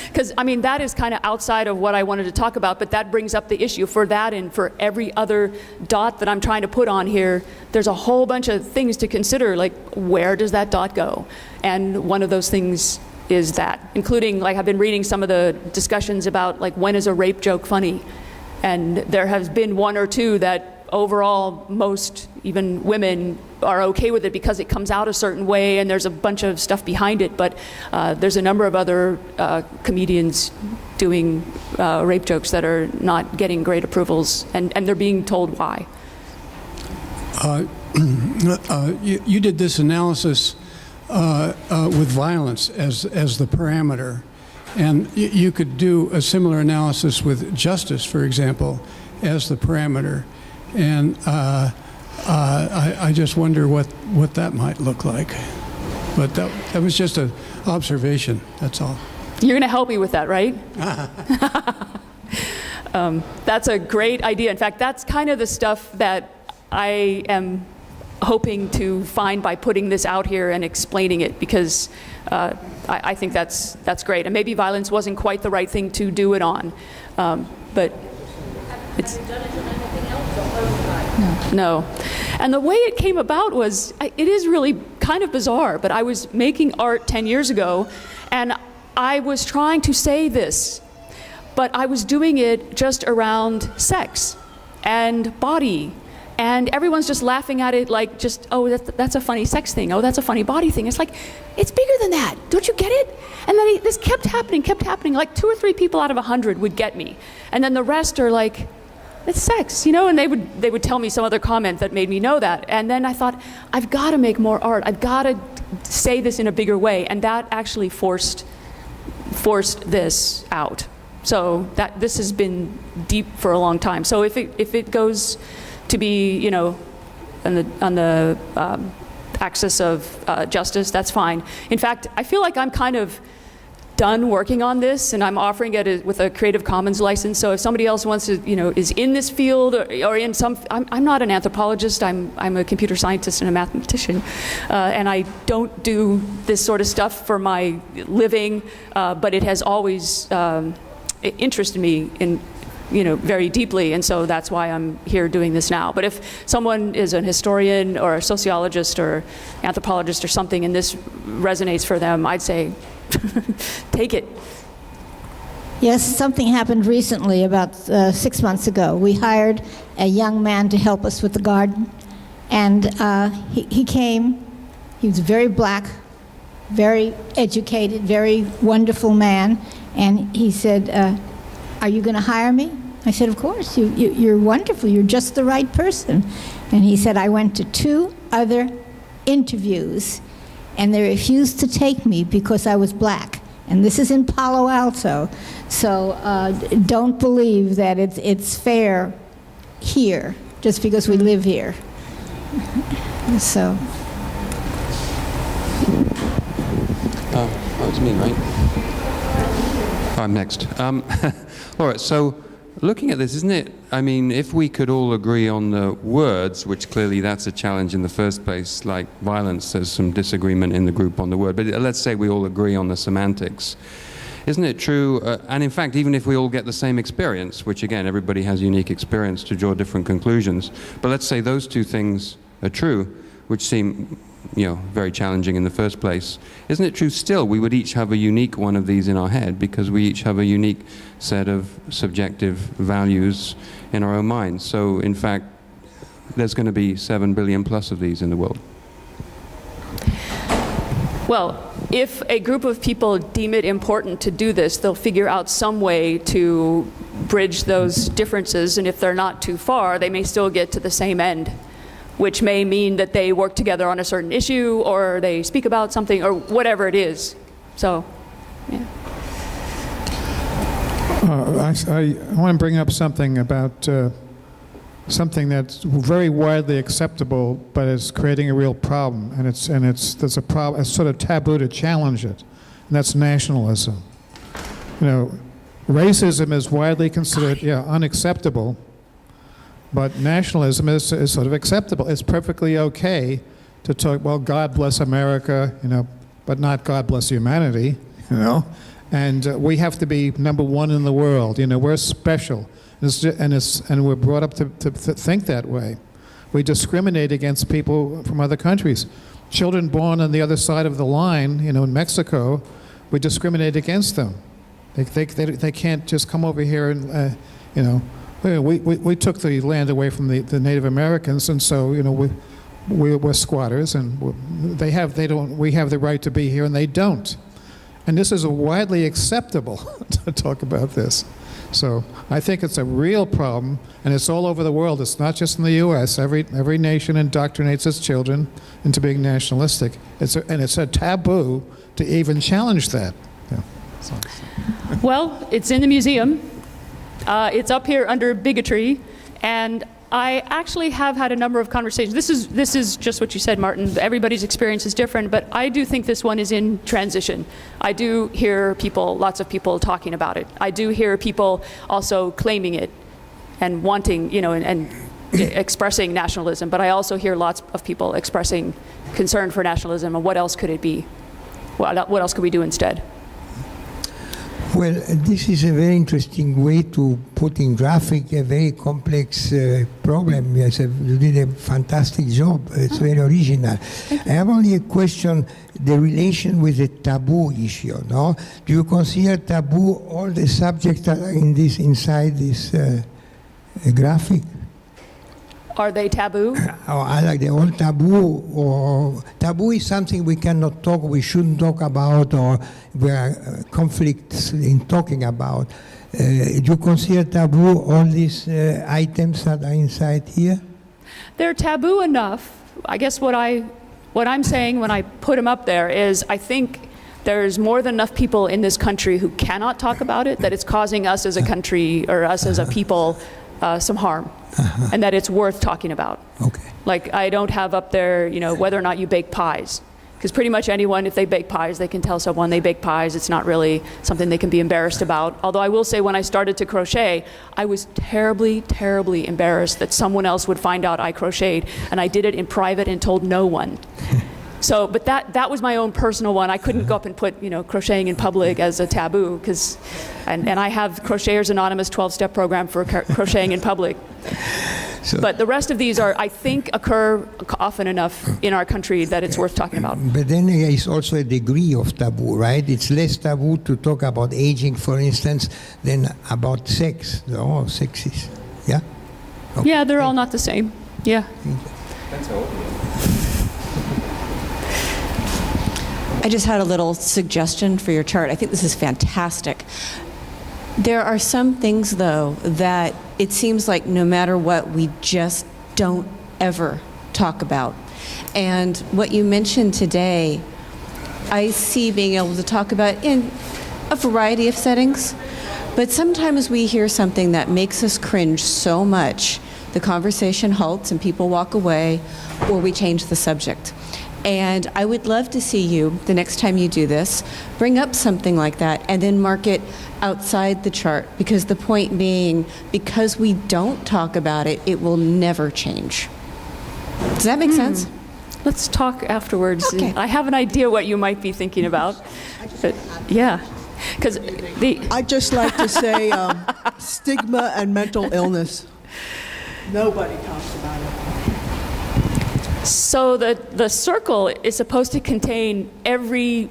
Because, I mean, that is kind of outside of what I wanted to talk about, but that brings up the issue for that and for every other dot that I'm trying to put on here. There's a whole bunch of things to consider, like where does that dot go? And one of those things is that, including, like, I've been reading some of the discussions about, like, when is a rape joke funny? And there has been one or two that overall most, even women, are okay with it because it comes out a certain way and there's a bunch of stuff behind it. But there's a number of other comedians doing rape jokes that are not getting great approvals, and they're being told why. You did this analysis with violence as the parameter, and you could do a similar analysis with justice, for example, as the parameter. And I just wonder what that might look like. But that was just an observation, that's all. You're going to help me with that, right? That's a great idea. In fact, that's kind of the stuff that I am hoping to find by putting this out here and explaining it, because I think that's great. And maybe violence wasn't quite the right thing to do it on, but it's... No. And the way it came about was, it is really kind of bizarre, but I was making art 10 years ago, and I was trying to say this, but I was doing it just around sex and body, and everyone's just laughing at it like, just, oh, that's a funny sex thing, oh, that's a funny body thing. It's like, it's bigger than that, don't you get it? And then this kept happening, like 2 or 3 people out of 100 would get me, and then the rest are like, it's sex, and they would tell me some other comment that made me know that. And then I thought, I've got to make more art. I've got to say this in a bigger way. And that actually forced this out. So that this has been deep for a long time. So if it goes to be, on the axis of justice, that's fine. In fact, I feel like I'm kind of done working on this, and I'm offering it with a Creative Commons license. So if somebody else wants to, is in this field or in some, I'm not an anthropologist. I'm a computer scientist and a mathematician, and I don't do this sort of stuff for my living. But it has always interested me in, very deeply, and so that's why I'm here doing this now. But if someone is an historian or a sociologist or anthropologist or something, and this resonates for them, I'd say, take it. Yes, something happened recently, about 6 months ago. We hired a young man to help us with the garden, and he came. He was very black, very educated, very wonderful man, and he said, are you going to hire me? I said, of course, you're wonderful, you're just the right person. And he said, I went to 2 other interviews, and they refused to take me because I was black. And this is in Palo Alto. So don't believe that it's fair here, just because we live here. So. Oh, it's me, right? I'm next. All right, so looking at this, isn't it, I mean, if we could all agree on the words, which clearly that's a challenge in the first place, like violence, there's some disagreement in the group on the word, but let's say we all agree on the semantics. Isn't it true, and in fact, even if we all get the same experience, which again, everybody has unique experience to draw different conclusions, but let's say those 2 things are true, which seem, very challenging in the first place. Isn't it true still we would each have a unique one of these in our head, because we each have a unique set of subjective values in our own minds? So in fact, there's going to be 7 billion plus of these in the world. Well, if a group of people deem it important to do this, they'll figure out some way to bridge those differences, and if they're not too far, they may still get to the same end, which may mean that they work together on a certain issue, or they speak about something, or whatever it is. So, yeah. I want to bring up something about something that's very widely acceptable, but is creating a real problem, and there's a problem, a sort of taboo to challenge it, and that's nationalism. You know, racism is widely considered unacceptable, but nationalism is sort of acceptable. It's perfectly okay to talk, well, God bless America, you know, but not God bless humanity, you know. And we have to be number one in the world. You know, we're special, and we're brought up to think that way. We discriminate against people from other countries. Children born on the other side of the line, you know, in Mexico, we discriminate against them. They can't just come over here and, you know, we took the land away from the Native Americans, and so, you know, we're squatters, and we have the right to be here, and they don't. And this is widely acceptable to talk about this. So I think it's a real problem, and it's all over the world. It's not just in the U.S. Every nation indoctrinates its children into being nationalistic. And it's a taboo to even challenge that. Yeah. Well, it's in the museum. It's up here under bigotry, and I actually have had a number of conversations. This is just what you said, Martin. Everybody's experience is different, but I do think this one is in transition. I do hear lots of people talking about it. I do hear people also claiming it and wanting, you know, and expressing nationalism, but I also hear lots of people expressing concern for nationalism and what else could it be? What else could we do instead? Well, this is a very interesting way to put in graphic a very complex problem. Yes, you did a fantastic job. It's very original. I have only a question, the relation with the taboo issue, no? Do you consider taboo all the subjects that are inside this graphic? Are they taboo? I like the whole taboo, or taboo is something we cannot talk, we shouldn't talk about, or there are conflicts in talking about. Do you consider taboo all these items that are inside here? They're taboo enough. I guess what I'm saying when I put them up there is I think there's more than enough people in this country who cannot talk about it, that it's causing us as a country or us as a people some harm. And that it's worth talking about. Okay. Like, I don't have up there, you know, whether or not you bake pies. Because pretty much anyone, if they bake pies, they can tell someone they bake pies. It's not really something they can be embarrassed about. Although I will say, when I started to crochet, I was terribly, terribly embarrassed that someone else would find out I crocheted. And I did it in private and told no one. So, but that was my own personal one. I couldn't go up and put, you know, crocheting in public as a taboo, because, and I have Crocheters Anonymous 12-step program for crocheting in public. So, but the rest of these are, I think, occur often enough in our country that it's worth talking about. But then there is also a degree of taboo, right? It's less taboo to talk about aging, for instance, than about sex, or sexes. Yeah? Okay. Yeah, they're all not the same. Yeah. That's all. I just had a little suggestion for your chart. I think this is fantastic. There are some things, though, that it seems like no matter what, we just don't ever talk about. And what you mentioned today, I see being able to talk about in a variety of settings. But sometimes we hear something that makes us cringe so much, the conversation halts and people walk away, or we change the subject. And I would love to see you, the next time you do this, bring up something like that and then mark it outside the chart, because the point being, because we don't talk about it, it will never change. Does that make sense? Let's talk afterwards. Okay. I have an idea what you might be thinking about. But yeah, because I'd just like to say stigma and mental illness. Nobody talks about it. So the circle is supposed to contain every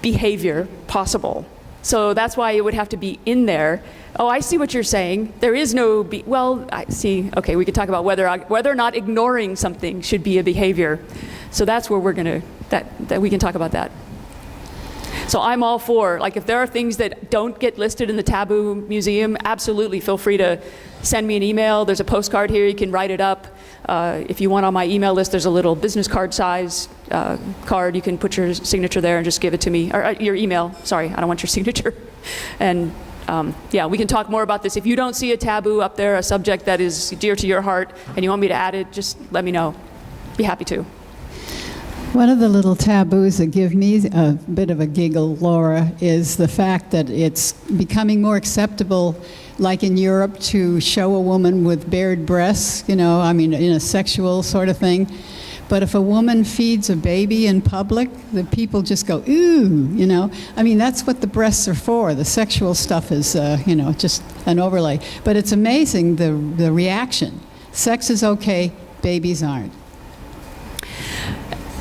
behavior possible. So that's why it would have to be in there. Oh, I see what you're saying. There is no, well, I see. Okay, we could talk about whether or not ignoring something should be a behavior. So that's where we're going to, that we can talk about that. So I'm all for, like, if there are things that don't get listed in the Taboo Museum, absolutely feel free to send me an email. There's a postcard here, you can write it up. If you want on my email list, there's a little business card size card. You can put your signature there and just give it to me, or your email, sorry, I don't want your signature. And yeah, we can talk more about this. If you don't see a taboo up there, a subject that is dear to your heart, and you want me to add it, just let me know. Be happy to. One of the little taboos that give me a bit of a giggle, Laura, is the fact that it's becoming more acceptable, like in Europe, to show a woman with bared breasts, you know, I mean, in a sexual sort of thing. But if a woman feeds a baby in public, the people just go, ooh, you know. I mean, that's what the breasts are for. The sexual stuff is, you know, just an overlay. But it's amazing, the reaction. Sex is okay, babies aren't.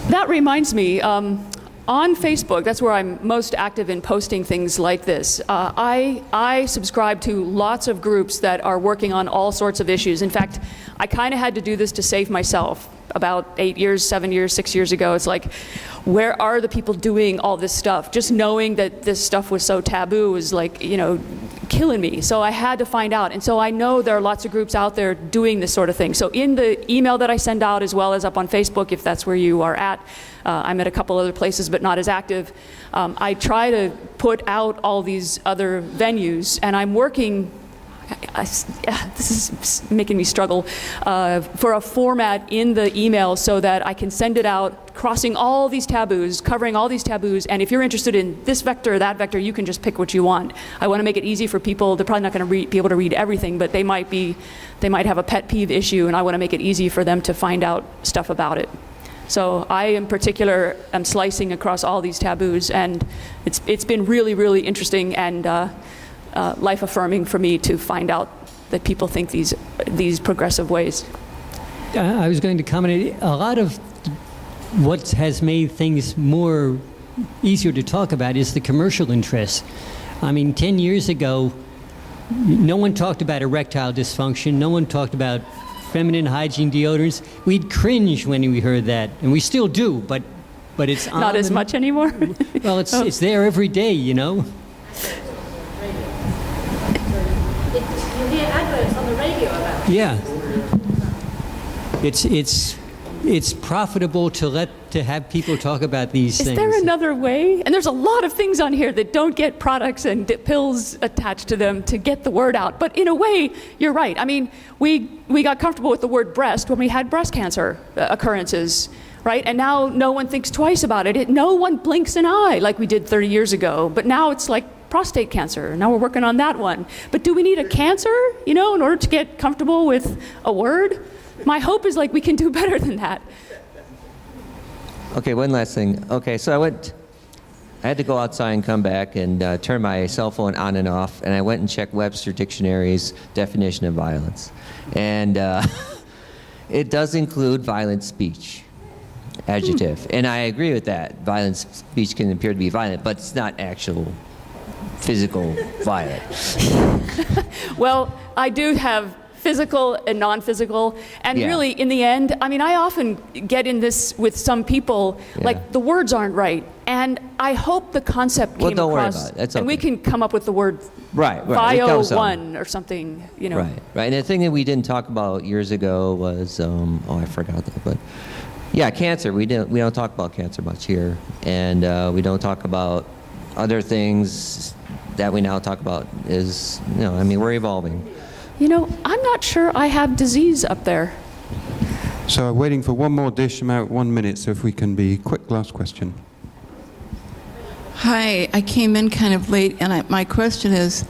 That reminds me, on Facebook, that's where I'm most active in posting things like this. I subscribe to lots of groups that are working on all sorts of issues. In fact, I kind of had to do this to save myself about 8 years, 7 years, 6 years ago. It's like, where are the people doing all this stuff? Just knowing that this stuff was so taboo was like, you know, killing me. So I had to find out. And so I know there are lots of groups out there doing this sort of thing. So in the email that I send out, as well as up on Facebook, if that's where you are at, I'm at a couple other places, but not as active. I try to put out all these other venues, and I'm working, this is making me struggle, for a format in the email so that I can send it out, crossing all these taboos, covering all these taboos, and if you're interested in this vector or that vector, you can just pick what you want. I want to make it easy for people. They're probably not going to be able to read everything, but they might have a pet peeve issue, and I want to make it easy for them to find out stuff about it. So I, in particular, am slicing across all these taboos, and it's been really, really interesting and life-affirming for me to find out that people think these progressive ways. I was going to comment, a lot of what has made things more easier to talk about is the commercial interest. I mean, 10 years ago, no one talked about erectile dysfunction, no one talked about feminine hygiene deodorants. We'd cringe when we heard that, and we still do, but it's not as much anymore. Well, it's there every day, you know. You hear adverts on the radio about it. Yeah. It's profitable to have people talk about these things. Is there another way? And there's a lot of things on here that don't get products and pills attached to them to get the word out. But in a way, you're right. I mean, we got comfortable with the word breast when we had breast cancer occurrences, right? And now no one thinks twice about it. No one blinks an eye like we did 30 years ago. But now it's like prostate cancer. Now we're working on that one. But do we need a cancer, you know, in order to get comfortable with a word? My hope is like we can do better than that. Okay, one last thing. Okay, so I had to go outside and come back and turn my cell phone on and off, and I went and checked Webster Dictionary's definition of violence. And it does include violent speech, adjective. And I agree with that. Violent speech can appear to be violent, but it's not actual physical violence. Well, I do have physical and non-physical, and really, in the end, I mean, I often get in this with some people, like the words aren't right, and I hope the concept came don't worry across, about it. That's and we okay. can come up with the word Right. bio-1 or something, you know. Right. And the thing that we didn't talk about years ago was, I forgot that, but yeah, cancer. We don't talk about cancer much here, and we don't talk about other things that we now talk about. Is, you know, I mean, we're evolving. You know, I'm not sure I have disease up there. So I'm waiting for one more dish, about 1 minute, so if we can be quick, last question. Hi, I came in kind of late, and my question is,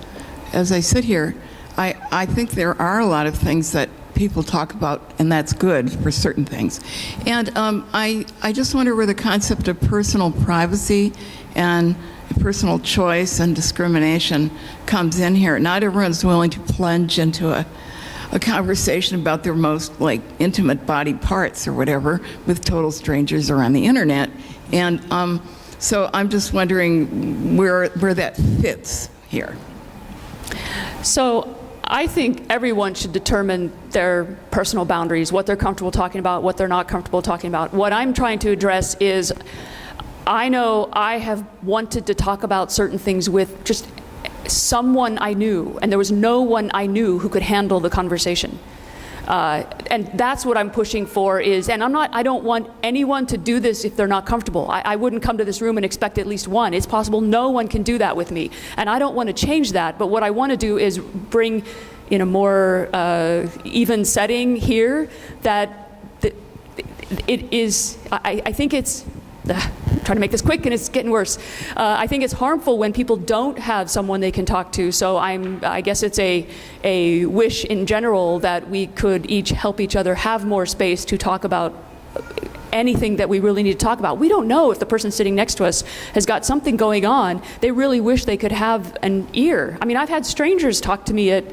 as I sit here, I think there are a lot of things that people talk about, and that's good for certain things. And I just wonder where the concept of personal privacy and personal choice and discrimination comes in here. Not everyone's willing to plunge into a conversation about their most like intimate body parts or whatever with total strangers or on the internet. And so I'm just wondering where that fits here. So I think everyone should determine their personal boundaries, what they're comfortable talking about, what they're not comfortable talking about. What I'm trying to address is, I know I have wanted to talk about certain things with just someone I knew, and there was no one I knew who could handle the conversation. And that's what I'm pushing for is, and I don't want anyone to do this if they're not comfortable. I wouldn't come to this room and expect at least one. It's possible no one can do that with me. And I don't want to change that, but what I want to do is bring in a more even setting here that it is, I think it's, I'm trying to make this quick and it's getting worse. I think it's harmful when people don't have someone they can talk to. So I guess it's a wish in general that we could each help each other have more space to talk about anything that we really need to talk about. We don't know if the person sitting next to us has got something going on. They really wish they could have an ear. I mean, I've had strangers talk to me at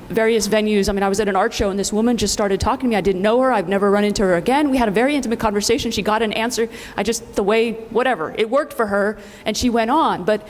various venues. I mean, I was at an art show and this woman just started talking to me. I didn't know her. I've never run into her again. We had a very intimate conversation. She got an answer. Whatever. It worked for her and she went on. But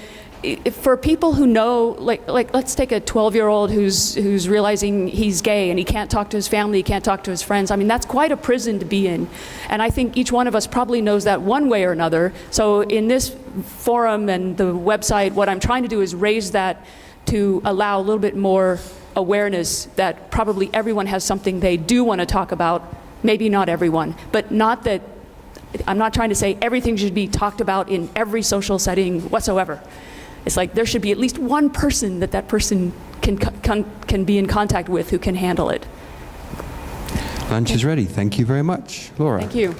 for people who know, like let's take a 12-year-old who's realizing he's gay and he can't talk to his family, he can't talk to his friends. I mean, that's quite a prison to be in. And I think each one of us probably knows that one way or another. So in this forum and the website, what I'm trying to do is raise that to allow a little bit more awareness that probably everyone has something they do want to talk about. Maybe not everyone, but not that, I'm not trying to say everything should be talked about in every social setting whatsoever. It's like there should be at least one person that person can be in contact with who can handle it. Lunch is ready. Thank you very much, Laura. Thank you.